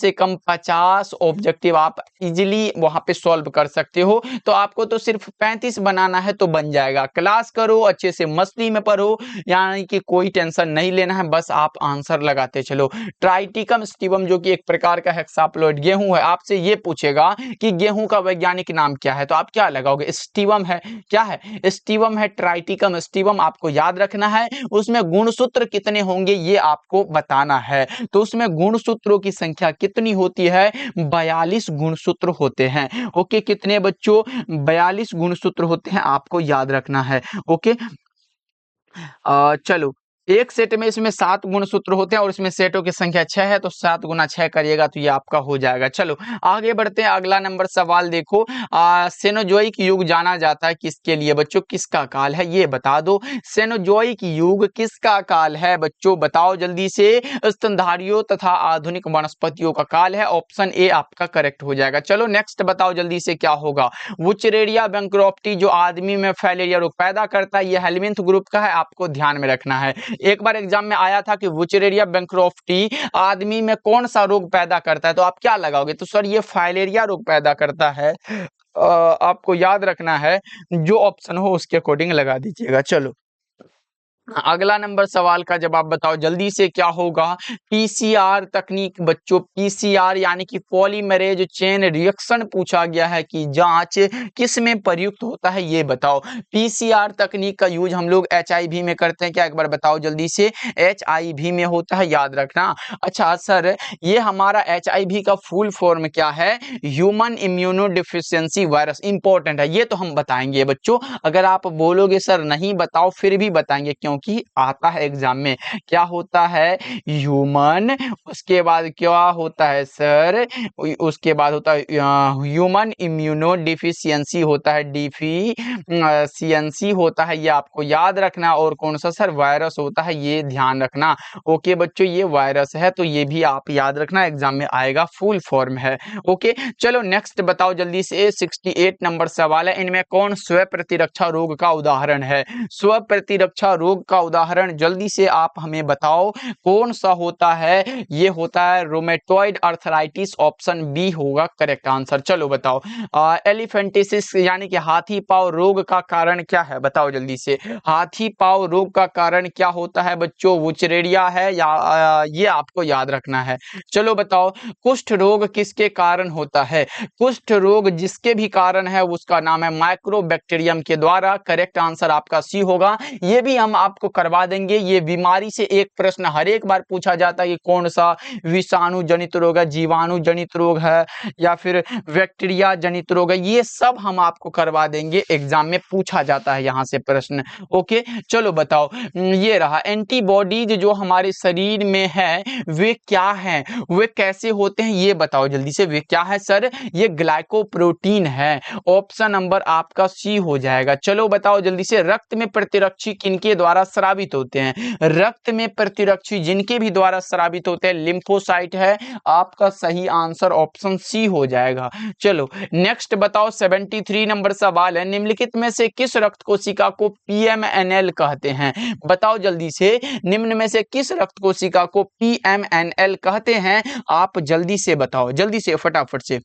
50 ऑब्जेक्टिव आप इजीली वहां पे सॉल्व कर सकते हो। तो आपको तो सिर्फ 35 बनाना है तो बन जाएगा। क्लास करो अच्छे से, मस्ती में पढ़ो, यानी कि कोई टेंशन नहीं लेना है, बस आप आंसर लगाते चलो। ट्राइटिकम स्टीवम जो कि एक प्रकार का हेक्साप्लॉइड गेहूं है, आपसे ये पूछेगा कि गेहूं का वैज्ञानिक नाम क्या है, तो आप क्या लगाओगे? स्टीवम है। क्या है? स्टीवम है, ट्राइटिकम स्टीवम आपको याद रखना है। उसमें गुणसूत्र कितने होंगे ये आपको बताना है। तो उसमें गुणसूत्रों की संख्या कितनी होती है? 42 गुणसूत्र होते हैं। ओके, कितने बच्चों? 42 गुणसूत्र होते हैं, आपको याद रखना है। ओके चलो, एक सेट में इसमें 7 गुणसूत्र होते हैं और इसमें सेटों की संख्या 6 है, तो 7 गुना 6 करिएगा तो ये आपका हो जाएगा। चलो आगे बढ़ते हैं। अगला नंबर सवाल देखो, सेनोजोइक युग जाना जाता है किसके लिए बच्चों? किसका काल है ये बता दो। सेनोजोइक युग किसका काल है बच्चों? बताओ जल्दी से। स्तनधारियों तथा आधुनिक वनस्पतियों का काल है। ऑप्शन ए आपका करेक्ट हो जाएगा। चलो नेक्स्ट बताओ जल्दी से, क्या होगा? वुचरेरिया बैंक्रोफ्टी जो आदमी में फाइलेरिया रोग पैदा करता है, ये हेलमिंथ ग्रुप का है, आपको ध्यान में रखना है। एक बार एग्जाम में आया था कि वुचरेरिया बैंक्रोफ्टी आदमी में कौन सा रोग पैदा करता है, तो आप क्या लगाओगे? तो सर ये फाइलेरिया रोग पैदा करता है। आपको याद रखना है, जो ऑप्शन हो उसके अकॉर्डिंग लगा दीजिएगा। चलो अगला नंबर सवाल का जवाब बताओ जल्दी से, क्या होगा? पीसीआर तकनीक बच्चों, पीसीआर यानी कि पॉलीमरेज चेन रिएक्शन पूछा गया है कि जांच किस में प्रयुक्त होता है ये बताओ। पीसीआर तकनीक का यूज हम लोग एचआईवी में करते हैं क्या? एक बार बताओ जल्दी से। एचआईवी में होता है, याद रखना। अच्छा सर, ये हमारा एचआईवी का फुल फॉर्म क्या है? Human immuno deficiency virus. Important है ये, तो हम बताएंगे बच्चों। अगर आप बोलोगे सर नहीं बताओ, फिर भी बताएंगे, क्यों क्योंकि आता है एग्जाम में। क्या होता है? ह्यूमन, उसके बाद क्या होता है सर? उसके बाद होता है ह्यूमन इम्यूनो डिफिशियंसी होता है, डिफिशियंसी होता है, ये आपको याद रखना। और कौन सा सर? वायरस होता है, ये ध्यान रखना। ओके बच्चों, ये वायरस है तो ये भी आप याद रखना, एग्जाम में आएगा, फुल फॉर्म है। ओके चलो नेक्स्ट बताओ जल्दी से। 68 नंबर सवाल है, इनमें कौन स्व प्रतिरक्षा रोग का उदाहरण है? स्व प्रतिरक्षा रोग का उदाहरण जल्दी से आप हमें बताओ कौन सा होता है? ये होता है रोमेटॉइड अर्थराइटिस, ऑप्शन बी होगा करेक्ट आंसर। चलो बताओ। एलिफेंटिसिस यानी कि हाथी पांव रोग का कारण क्या है? बताओ जल्दी से। हाथी पांव रोग का कारण क्या होता है बच्चों? वुचरेरिया है या ये आपको याद रखना है। चलो बताओ। कुष्ठ रोग किसके कारण होता है? कुष्ठ रोग जिसके भी कारण है उसका नाम है माइक्रोबैक्टीरियम के द्वारा। करेक्ट आंसर आपका सी होगा। ये भी हम आपको करवा देंगे। ये बीमारी से एक प्रश्न हर एक बार पूछा जाता है कि कौन सा विषाणु जनित रोग है, जीवाणु जनित रोग है या फिर बैक्टीरिया जनित रोग है, ये सब हम आपको करवा देंगे। एग्जाम में पूछा जाता है यहाँ से प्रश्न। ओके चलो बताओ। ये रहा एंटीबॉडीज जो हमारे शरीर में है वे क्या हैं, वे कैसे होते हैं, ये बताओ जल्दी से। वे क्या है सर? ये ग्लाइकोप्रोटीन है। ऑप्शन नंबर आपका सी हो जाएगा। चलो बताओ जल्दी से। रक्त में प्रतिरक्षी किनके द्वारा स्रावित होते हैं? रक्त में प्रतिरक्षी जिनके भी द्वारा स्रावित होते हैं लिम्फोसाइट है। आपका सही आंसर ऑप्शन सी हो जाएगा। चलो नेक्स्ट बताओ। 73 नंबर सवाल है, निम्नलिखित में से किस रक्त कोशिका को पीएमएनएल कहते हैं? बताओ जल्दी से। निम्न में से किस रक्त कोशिका को पीएमएनएल कहते हैं? आप जल्दी से बताओ, जल्दी से फटाफट से।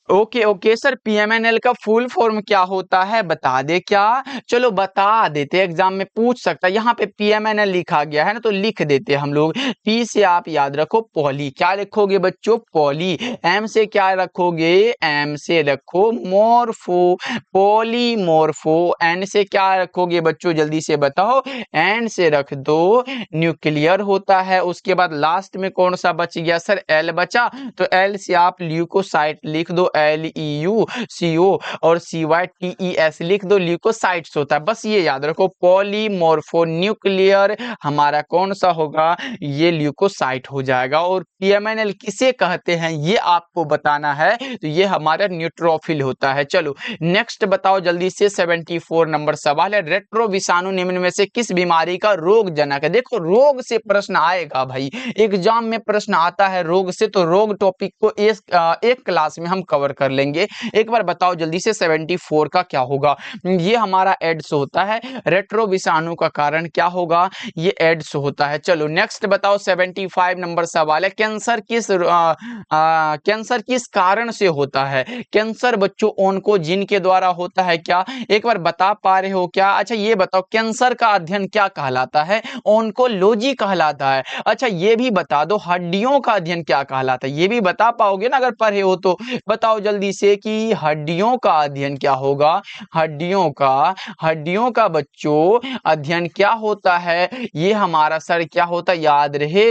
ओके ओके सर, पीएमएनएल का फुल फॉर्म क्या होता है बता दे क्या? चलो बता देते, एग्जाम में पूछ सकता है। यहाँ पे पीएमएनएल लिखा गया है ना तो लिख देते हम लोग। पी से आप याद रखो पॉली, क्या लिखोगे बच्चों? पॉली। एम से क्या रखोगे? एम से रखो मोर्फो, पॉलीमोर्फो। एन से क्या रखोगे बच्चों? जल्दी से बताओ। एन से रख दो न्यूक्लियर होता है। उसके बाद लास्ट में कौन सा बच गया सर? एल बचा, तो एल से आप ल्यूकोसाइट लिख दो, LEUCO, और CYTES लिख दो, ल्यूकोसाइट्स होता है। बस ये याद रखो, पॉलीमोर्फो न्यूक्लियर हमारा कौन सा होगा? ये ल्यूकोसाइट हो जाएगा। और पीएमएनएल किसे कहते हैं ये आपको बताना है, तो ये हमारा न्यूट्रोफिल होता है। चलो नेक्स्ट बताओ जल्दी से। 74 नंबर सवाल है, रेट्रो विषाणु निम्न में से किस बीमारी का रोग जनक है? देखो रोग से प्रश्न आएगा भाई, एग्जाम में प्रश्न आता है रोग से, तो रोग टॉपिक को एक क्लास में हम कवर कर लेंगे। एक बार बताओ जल्दी से 74 का क्या होगा? ये हमारा एड्स होता है। रेट्रो विषाणु का कारण क्या होगा? ये एड्स होता है। चलो नेक्स्ट बताओ। 75 नंबर सवाल है, कैंसर किस कारण से होता है? कैंसर बच्चों ऑन्कोजीन के द्वारा होता है क्या? एक बार बता पा रहे हो क्या? अच्छा ये बताओ, कैंसर का अध्ययन क्या कहलाता है? ऑन्कोलॉजी कहलाता है। अच्छा ये भी बता दो, हड्डियों का अध्ययन क्या कहलाता है? ये भी बता पाओगे ना अगर पढ़े हो तो? बताओ जल्दी से कि हड्डियों का अध्ययन क्या होगा? हड्डियों का बच्चों अध्ययन क्या होता है? ये हमारा सर क्या होता है? याद रहे,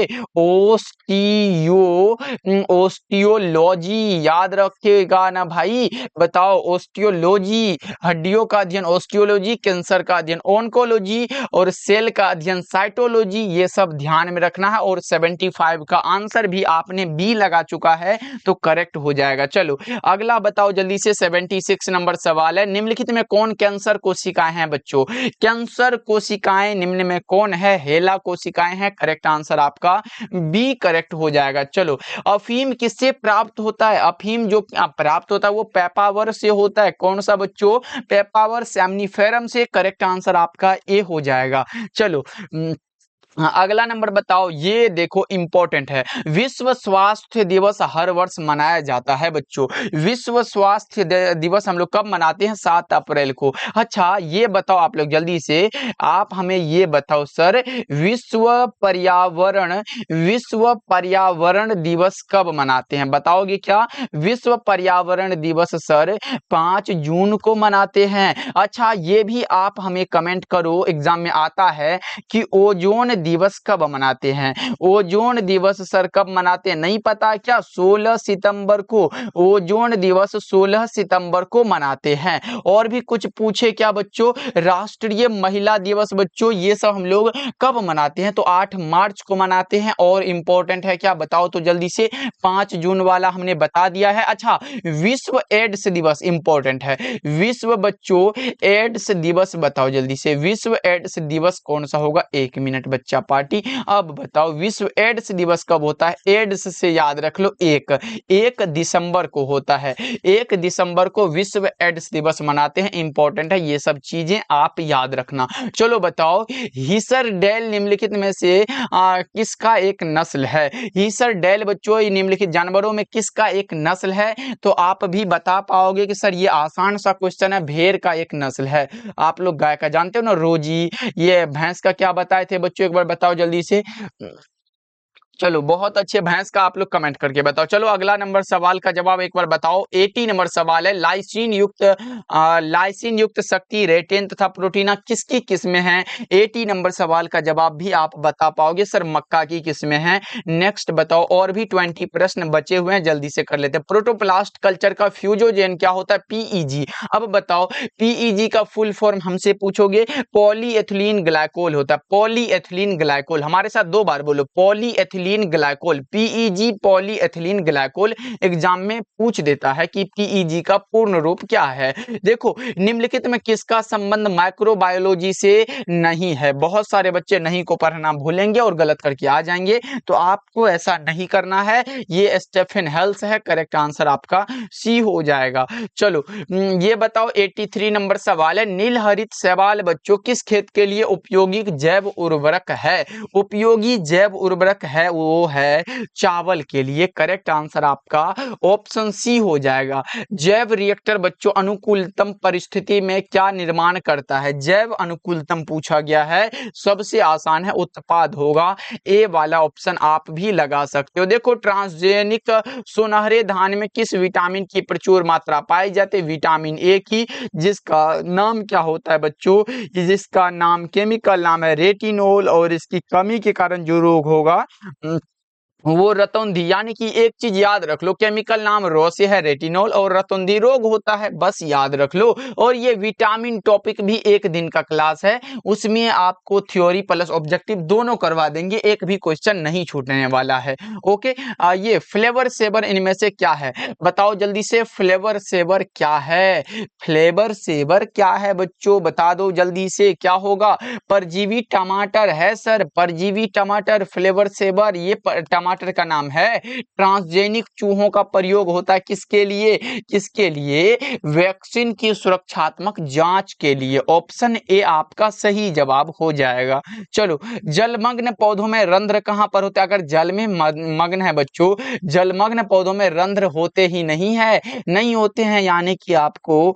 ओस्टियोलॉजी। याद रखेगा ना भाई? बताओ ओस्टियोलॉजी, हड्डियों का अध्ययन ओस्टियोलॉजी, कैंसर का अध्ययन ऑन्कोलॉजी, और सेल का अध्ययन साइटोलॉजी। ये सब ध्यान में रखना है। और 75 का आंसर भी आपने बी लगा चुका है तो करेक्ट हो जाएगा। चलो अगला बताओ जल्दी से। 76 नंबर सवाल है, निम्नलिखित में कौन कैंसर कोशिकाएं हैं बच्चों? कैंसर कोशिकाएं निम्न में कौन है? हेला कोशिकाएं हैं। करेक्ट आंसर आपका बी करेक्ट हो जाएगा। चलो अफीम किससे प्राप्त होता है? अफीम जो प्राप्त होता है वो पेपावर से होता है। कौन सा बच्चों? पेपावर सैमनीफेरम से। करेक्ट आंसर आपका ए हो जाएगा। चलो अगला नंबर बताओ। ये देखो इंपॉर्टेंट है, विश्व स्वास्थ्य दिवस हर वर्ष मनाया जाता है बच्चों। विश्व स्वास्थ्य दिवस हम लोग कब मनाते हैं? 7 अप्रैल को। अच्छा ये बताओ आप लोग जल्दी से, आप हमें ये बताओ सर, विश्व पर्यावरण दिवस कब मनाते हैं? बताओगे क्या? विश्व पर्यावरण दिवस सर 5 जून को मनाते हैं। अच्छा ये भी आप हमें कमेंट करो, एग्जाम में आता है कि ओजोन दिवस कब मनाते हैं? ओजोन दिवस सर कब मनाते हैं, नहीं पता क्या? 16 सितंबर को। ओजोन दिवस 16 सितंबर को मनाते हैं। और भी कुछ पूछे क्या बच्चों? राष्ट्रीय महिला दिवस बच्चों ये सब हम लोग कब मनाते हैं? तो 8 मार्च को मनाते हैं। और इम्पोर्टेंट है क्या बताओ तो जल्दी से, 5 जून वाला हमने बता दिया है। अच्छा, विश्व एड्स दिवस इम्पोर्टेंट है। विश्व बच्चों एड्स दिवस बताओ जल्दी से, विश्व एड्स दिवस कौन सा होगा? 1 मिनट बच्चा पार्टी। अब बताओ विश्व एड्स दिवस कब होता है? एड्स से याद रख लो, 1 दिसंबर को होता है। 1 दिसंबर को विश्व एड्स दिवस मनाते हैं। इंपॉर्टेंट है, ये सब चीजें आप याद रखना। चलो बताओ, हिसरडेल निम्नलिखित में से किसका एक नस्ल है? हिसरडेल बच्चों ये निम्नलिखित जानवरों में किसका एक नस्ल है? तो आप भी बता पाओगे कि सर ये आसान सा क्वेश्चन है, भेड़ का एक नस्ल है। आप लोग गाय का जानते हो ना, रोजी। ये भैंस का क्या बताए थे बच्चों, एक बार बताओ जल्दी से। चलो बहुत अच्छे, भैंस का आप लोग कमेंट करके बताओ। चलो अगला नंबर सवाल का जवाब एक बार बताओ। 80 नंबर सवाल है, लाइसिन युक्त शक्ति, रेटिन तथा प्रोटीना किसकी किस्में हैं? 80 नंबर सवाल का जवाब भी आप बता पाओगे सर, मक्का की किस्में हैं। नेक्स्ट बताओ, और भी 20 प्रश्न बचे हुए हैं, जल्दी से कर लेते हैं। प्रोटोप्लास्ट कल्चर का फ्यूजोजेन क्या होता है? पीईजी। अब बताओ पीईजी का फुल फॉर्म हमसे पूछोगे, पॉलीएथिलीन ग्लाइकोल होता है। पॉलीएथिलीन ग्लाइकोल, हमारे साथ 2 बार बोलो, polyethylene glycol, PEG polyethylene glycol. Exam में पूछ देता है कि पीईजी का पूर्ण रूप क्या है। देखो निम्नलिखित में किसका संबंध माइक्रोबायोलॉजी से नहीं है? बहुत सारे बच्चे नहीं को पढ़ना भूलेंगे और गलत करके आ जाएंगे, तो आपको ऐसा नहीं करना है। ये स्टेफन हेल्स है, करेक्ट आंसर आपका सी हो जाएगा। चलो ये बताओ, 83 नंबर सवाल है, नीलहरित शैवाल बच्चों किस खेत के लिए उपयोगी जैव उर्वरक है? उपयोगी जैव उर्वरक है वो है चावल के लिए। करेक्ट आंसर आपका ऑप्शन सी हो जाएगा। जैव रिएक्टर बच्चों अनुकूलतम परिस्थिति में क्या निर्माण करता है? जैव अनुकूलतम पूछा गया है, सबसे आसान है, उत्पाद होगा। ए वाला ऑप्शन आप भी लगा सकते हो। देखो ट्रांसजेनिक सुनहरे धान में किस विटामिन की प्रचुर मात्रा पाई जाती है? विटामिन ए की, जिसका नाम क्या होता है बच्चों? जिसका नाम, केमिकल नाम है रेटिनोल, और इसकी कमी के कारण जो रोग होगा वो रतौंधी। यानी कि एक चीज याद रख लो, केमिकल नाम रो से है रेटिनोल, और रतौंधी रोग होता है, बस याद रख लो। और ये विटामिन टॉपिक भी 1 दिन का क्लास है, उसमें आपको थ्योरी प्लस ऑब्जेक्टिव दोनों करवा देंगे, एक भी क्वेश्चन नहीं छूटने वाला है। ओके, ये फ्लेवर सेवर इनमें से क्या है? बताओ जल्दी से, फ्लेवर सेवर क्या है? फ्लेवर सेवर क्या है बच्चों, बता दो जल्दी से, क्या होगा? परजीवी टमाटर है सर, परजीवी टमाटर फ्लेवर सेवर, ये टमाटर का नाम है। ट्रांसजेनिक चूहों का प्रयोग होता है किसके लिए? किसके लिए? वैक्सीन की सुरक्षात्मक जांच के लिए। ऑप्शन ए आपका सही जवाब हो जाएगा। चलो, जलमग्न पौधों में रंध्र कहां पर होते हैं? अगर जल में मग्न है बच्चों, जलमग्न पौधों में रंध्र होते ही नहीं है, नहीं होते हैं, यानी कि आपको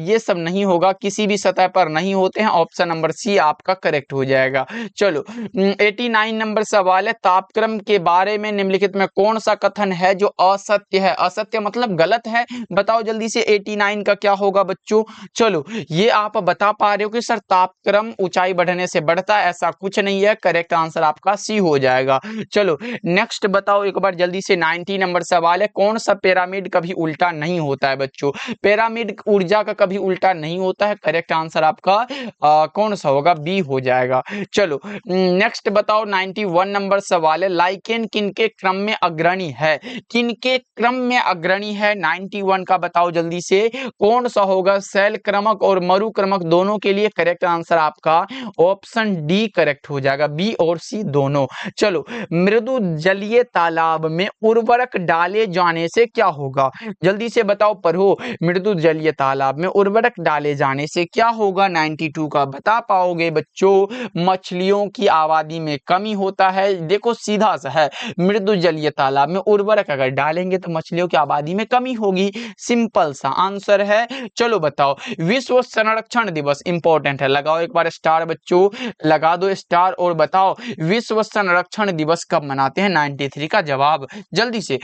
ये सब नहीं होगा, किसी भी सतह पर नहीं होते हैं। ऑप्शन नंबर सी आपका करेक्ट हो जाएगा। चलो 89 नंबर सवाल है, तापक्रम के बारे में निम्नलिखित में कौन सा कथन है जो असत्य है? असत्य मतलब गलत है, बताओ जल्दी से 89 का क्या होगा बच्चों? चलो ये आप बता पा रहे हो कि सर तापक्रम ऊंचाई बढ़ने से बढ़ता है, ऐसा कुछ नहीं है। करेक्ट आंसर आपका सी हो जाएगा। चलो नेक्स्ट बताओ एक बार जल्दी से, 90 नंबर सवाल है, कौन सा पिरामिड कभी उल्टा नहीं होता है बच्चों? पिरामिड ऊर्जा का कभी उल्टा नहीं होता है। करेक्ट आंसर आपका कौन सा होगा? बी हो जाएगा। चलो नेक्स्ट बताओ, 91 नंबर सवाल है, लाइकेन किनके क्रम में अग्रणी है? किनके क्रम में अग्रणी है? 91 का बताओ जल्दी से, कौन सा होगा? शैल क्रमक और मरु क्रमक दोनों के लिए। करेक्ट आंसर आपका ऑप्शन डी करेक्ट हो जाएगा, बी और सी दोनों। चलो, मृदु जलीय तालाब में उर्वरक डाले जाने से क्या होगा? जल्दी से बताओ पढ़ो, मृदु जलीय तालाब में उर्वरक डाले जाने से क्या होगा? 92 का बता पाओगे बच्चों? मछलियों की आबादी में कमी होता है। देखो सीधा सा है, मृदु जलीय तालाब में उर्वरक अगर डालेंगे तो मछलियों की आबादी में कमी होगी, सिंपल सा आंसर है। चलो बताओ, विश्व संरक्षण दिवस इंपॉर्टेंट है, लगाओ एक बार स्टार बच्चों, लगा दो स्टार, और बताओ विश्व संरक्षण दिवस कब मनाते हैं? 93 का जवाब जल्दी से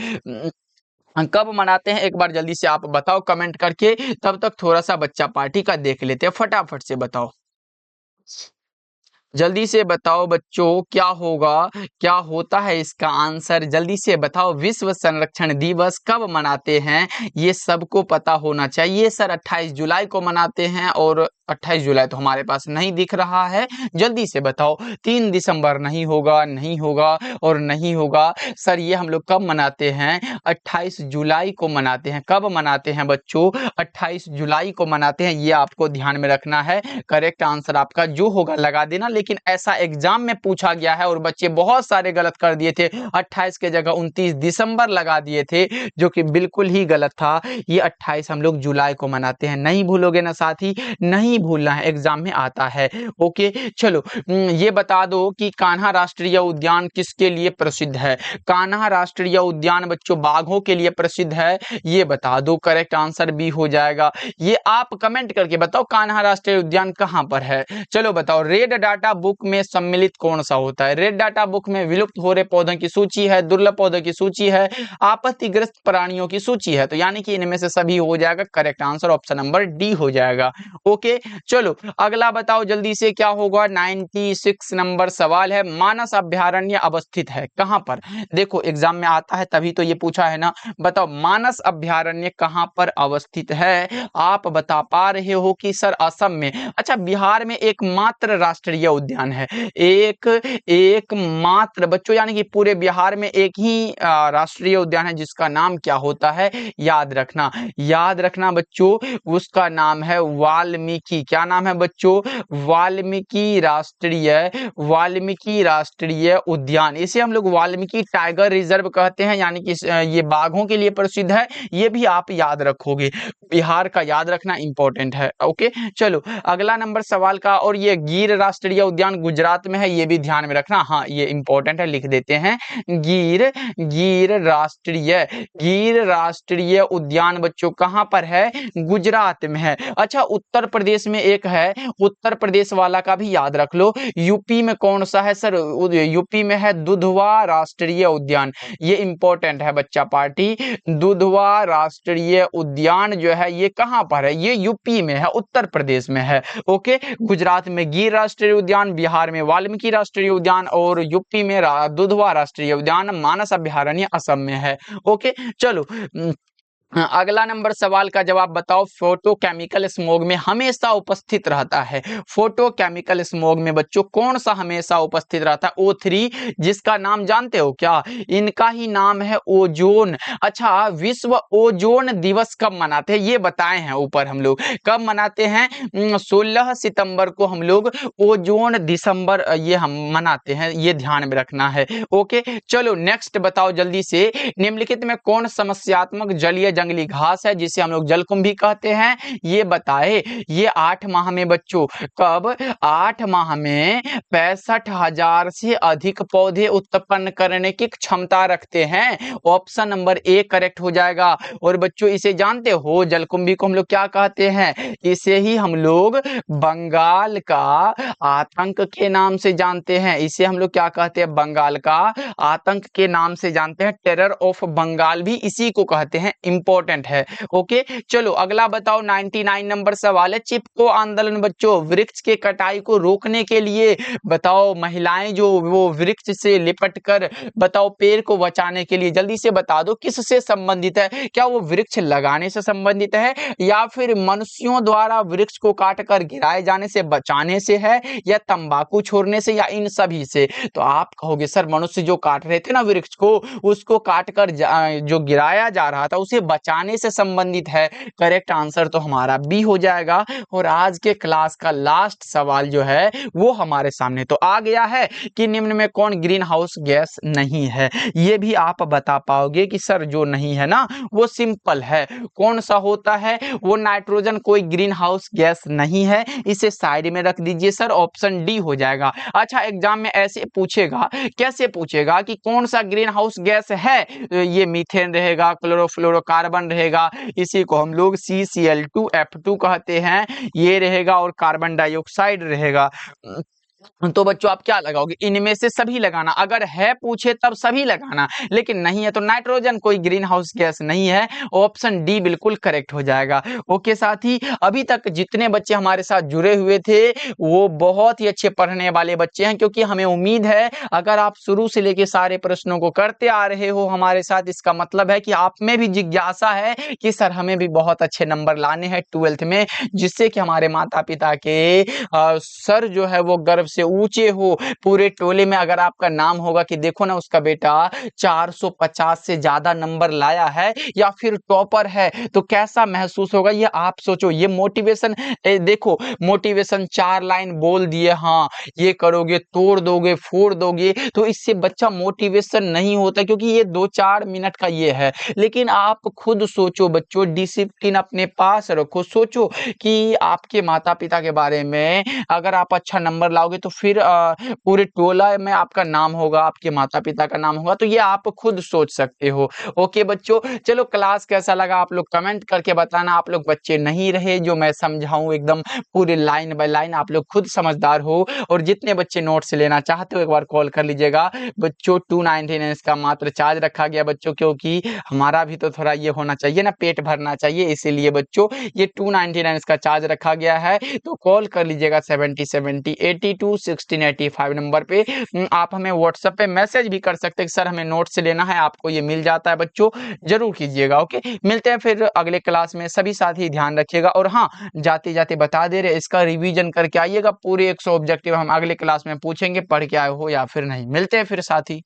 कब मनाते हैं, एक बार जल्दी से आप बताओ कमेंट करके। तब तक थोड़ा सा बच्चा पार्टी का देख लेते हैं, फटाफट से बताओ। जल्दी से बताओ बच्चों, क्या होगा, क्या होता है इसका आंसर? जल्दी से बताओ। विश्व संरक्षण दिवस कब मनाते हैं? ये सबको पता होना चाहिए सर। 28 जुलाई को मनाते हैं, और 28 जुलाई तो हमारे पास नहीं दिख रहा है। जल्दी से बताओ। 3 दिसंबर नहीं होगा, नहीं होगा और नहीं होगा सर। ये हम लोग कब मनाते हैं? 28 जुलाई को मनाते हैं। कब मनाते हैं बच्चों? 28 जुलाई को मनाते हैं। ये आपको ध्यान में रखना है। करेक्ट आंसर आपका जो होगा लगा देना। लेकिन ऐसा एग्जाम में पूछा गया है और बच्चे बहुत सारे गलत कर दिए थे। 28 के जगह 29 दिसंबर लगा दिए थे, जो कि बिल्कुल ही गलत था। ये 28 हम लोग जुलाई को मनाते हैं। नहीं भूलोगे ना साथी, नहीं भूलना है, एग्जाम में आता है। ओके चलो, ये बता दो कि कान्हा राष्ट्रीय उद्यान किसके लिए प्रसिद्ध है? कान्हा राष्ट्रीय उद्यान बच्चों बाघों के लिए प्रसिद्ध है। ये बता दो। करेक्ट आंसर बी हो जाएगा। ये आप कमेंट करके बताओ कान्हा राष्ट्रीय उद्यान कहां पर है। चलो बताओ। रेड डाटा बुक में सम्मिलित कौन सा होता है? रेड डाटा बुक में विलुप्त हो रहे पौधों की सूची है, दुर्लभ पौधों की सूची है, आपत्तिग्रस्त प्राणियों की सूची है। तो यानी कि इनमें से सभी हो जाएगा। Correct answer option number D हो जाएगा। ओके चलो, अगला बताओ जल्दी से। क्या होगा? 96 नंबर सवाल है। मानस अभ्यारण्य अवस्थित है कहां पर? देखो एग्जाम में आता है तभी तो ये पूछा है ना। बताओ मानस अभ्यारण्य कहां पर अवस्थित है? आप बता पा रहे हो कि सर असम में। अच्छा, बिहार में एकमात्र राष्ट्रीय उद्यान है। एक मात्र बच्चों, यानी कि पूरे बिहार में एक ही राष्ट्रीय उद्यान है जिसका नाम क्या होता है? याद रखना, याद रखना बच्चों। उसका नाम है वाल्मीकि। क्या नाम है बच्चों? वाल्मीकि राष्ट्रीय उद्यान। इसे हम लोग वाल्मीकि टाइगर रिजर्व कहते हैं। यानी कि ये बाघों के लिए प्रसिद्ध है। ये भी आप याद रखोगे। बिहार का याद रखना इंपॉर्टेंट है। ओके चलो, अगला नंबर सवाल का। और ये गिर राष्ट्रीय उद्यान गुजरात में है, ये भी ध्यान में रखना। हाँ ये इंपॉर्टेंट है, लिख देते हैं। गिर राष्ट्रीय उद्यान बच्चों कहां पर है? गुजरात में है। अच्छा, उत्तर प्रदेश में एक है, उत्तर प्रदेश वाला का भी याद रख लो। यूपी में कौन सा है सर? यूपी में है दुधवा राष्ट्रीय उद्यान। ये इंपॉर्टेंट है बच्चा पार्टी। दुधवा राष्ट्रीय उद्यान जो है ये कहां पर है? ये यूपी में है, उत्तर प्रदेश में है। ओके, गुजरात में गिर राष्ट्रीय उद्यान, बिहार में वाल्मीकि राष्ट्रीय उद्यान और यूपी में दुधवा राष्ट्रीय उद्यान, मानस अभ्यारण्य असम में है। ओके चलो, अगला नंबर सवाल का जवाब बताओ। फोटोकेमिकल स्मॉग में हमेशा उपस्थित रहता है। फोटोकेमिकल स्मॉग में बच्चों कौन सा हमेशा उपस्थित रहता है? O3, जिसका नाम जानते हो क्या? इनका ही नाम है ओजोन। अच्छा, विश्व ओजोन दिवस कब मनाते हैं ये बताए हैं ऊपर हम लोग। कब मनाते हैं? 16 सितंबर को हम लोग ओजोन दिसंबर ये हम मनाते हैं। ये ध्यान में रखना है। ओके चलो, नेक्स्ट बताओ जल्दी से। निम्नलिखित में कौन समस्यात्मक जलीय जंगली घास है जिसे हम लोग जलकुंभी कहते हैं? ये बताए। ये 8 माह में बच्चों, कब? 8 माह में 65,000 से अधिक पौधे उत्पन्न करने की क्षमता रखते हैं। ऑप्शन नंबर ए करेक्ट हो जाएगा। और बच्चों इसे जानते हो, जलकुंभी को हम लोग क्या कहते हैं? इसे ही हम लोग बंगाल का आतंक के नाम से जानते हैं। इसे हम लोग क्या कहते हैं? बंगाल का आतंक के नाम से जानते हैं। टेरर ऑफ बंगाल भी इसी को कहते हैं। इंपॉर्टेंट है। ओके चलो, अगला बताओ। 99 नंबर सवाल है। चिपको आंदोलन बच्चों वृक्ष के कटाई को रोकने के लिए बताओ, महिलाएं जो वो वृक्ष से लिपट कर बताओ पेड़ को बचाने के लिए, जल्दी से बता दो किससे संबंधित है? क्या वो वृक्ष लगाने से संबंधित है, या फिर मनुष्यों द्वारा वृक्ष को काटकर गिराए जाने से बचाने से है, या तंबाकू छोड़ने से, या इन सभी से? तो आप कहोगे सर मनुष्य जो काट रहे थे ना वृक्ष को, उसको काटकर जो गिराया जा रहा था उसे बचाने से संबंधित है। करेक्ट आंसर तो हमारा बी हो जाएगा। और आज के क्लास का लास्ट सवाल जो है वो हमारे सामने तो आ गया है कि निम्न में कौन ग्रीन हाउस गैस नहीं है? ये भी आप बता पाओगे कि सर जो नहीं है ना वो सिंपल है। कौन सा होता है? वो नाइट्रोजन कोई ग्रीन हाउस गैस नहीं है। इसे साइड में रख दीजिए सर, ऑप्शन डी हो जाएगा। अच्छा, एग्जाम में ऐसे पूछेगा, कैसे पूछेगा कि कौन सा ग्रीन हाउस गैस है? ये मीथेन रहेगा, क्लोरोफ्लोरोकार्बन रहेगा, इसी को हम लोग CCl2F2 कहते हैं, ये रहेगा, और कार्बन डाइऑक्साइड रहेगा। तो बच्चों आप क्या लगाओगे? इनमें से सभी लगाना, अगर है पूछे तब सभी लगाना, लेकिन नहीं है तो नाइट्रोजन कोई ग्रीन हाउस गैस नहीं है, ऑप्शन डी बिल्कुल करेक्ट हो जाएगा। ओके साथी, अभी तक जितने बच्चे हमारे साथ जुड़े हुए थे वो बहुत ही अच्छे पढ़ने वाले बच्चे हैं, क्योंकि हमें उम्मीद है अगर आप शुरू से लेके सारे प्रश्नों को करते आ रहे हो हमारे साथ, इसका मतलब है कि आप में भी जिज्ञासा है कि सर हमें भी बहुत अच्छे नंबर लाने हैं 12th में, जिससे कि हमारे माता पिता के सर जो है वो गर्व से ऊंचे हो। पूरे टोले में अगर आपका नाम होगा कि देखो ना उसका बेटा 450 से ज्यादा नंबर लाया है या फिर टॉपर है, तो कैसा महसूस होगा ये आप सोचो। ये मोटिवेशन देखो, मोटिवेशन 4 लाइन बोल दिए, हाँ ये करोगे, तोड़ दोगे, फोड़ दोगे, तो इससे बच्चा मोटिवेशन नहीं होता, क्योंकि ये 2-4 मिनट का ये है। लेकिन आप खुद सोचो बच्चों, डिसिप्लिन अपने पास रखो, सोचो कि आपके माता पिता के बारे में, अगर आप अच्छा नंबर लाओगे तो फिर पूरे टोला में आपका नाम होगा, आपके माता पिता का नाम होगा, तो ये आप खुद सोच सकते हो। ओके बच्चों, चलो क्लास कैसा लगा आप लोग कमेंट करके बताना। आप लोग बच्चे नहीं रहे जो मैं समझाऊं एकदम पूरे लाइन बाय लाइन, आप लोग खुद समझदार हो। और जितने बच्चे नोट्स लेना चाहते हो एक बार कॉल कर लीजिएगा बच्चों। 299 इसका मात्र चार्ज रखा गया बच्चों, क्योंकि हमारा भी तो थोड़ा ये होना चाहिए ना, पेट भरना चाहिए, इसीलिए बच्चों ये 299 इसका चार्ज रखा गया है। तो कॉल कर लीजिएगा 7070821685 नंबर पे। आप हमें व्हाट्सएप पे मैसेज भी कर सकते हैं कि सर हमें नोट्स लेना है, आपको ये मिल जाता है बच्चों, जरूर कीजिएगा। ओके, मिलते हैं फिर अगले क्लास में, सभी साथी ध्यान रखिएगा। और हाँ, जाते जाते बता दे रहे इसका रिवीजन करके आइएगा, पूरे 100 ऑब्जेक्टिव हम अगले क्लास में पूछेंगे, पढ़ के आए हो या फिर नहीं। मिलते हैं फिर साथी।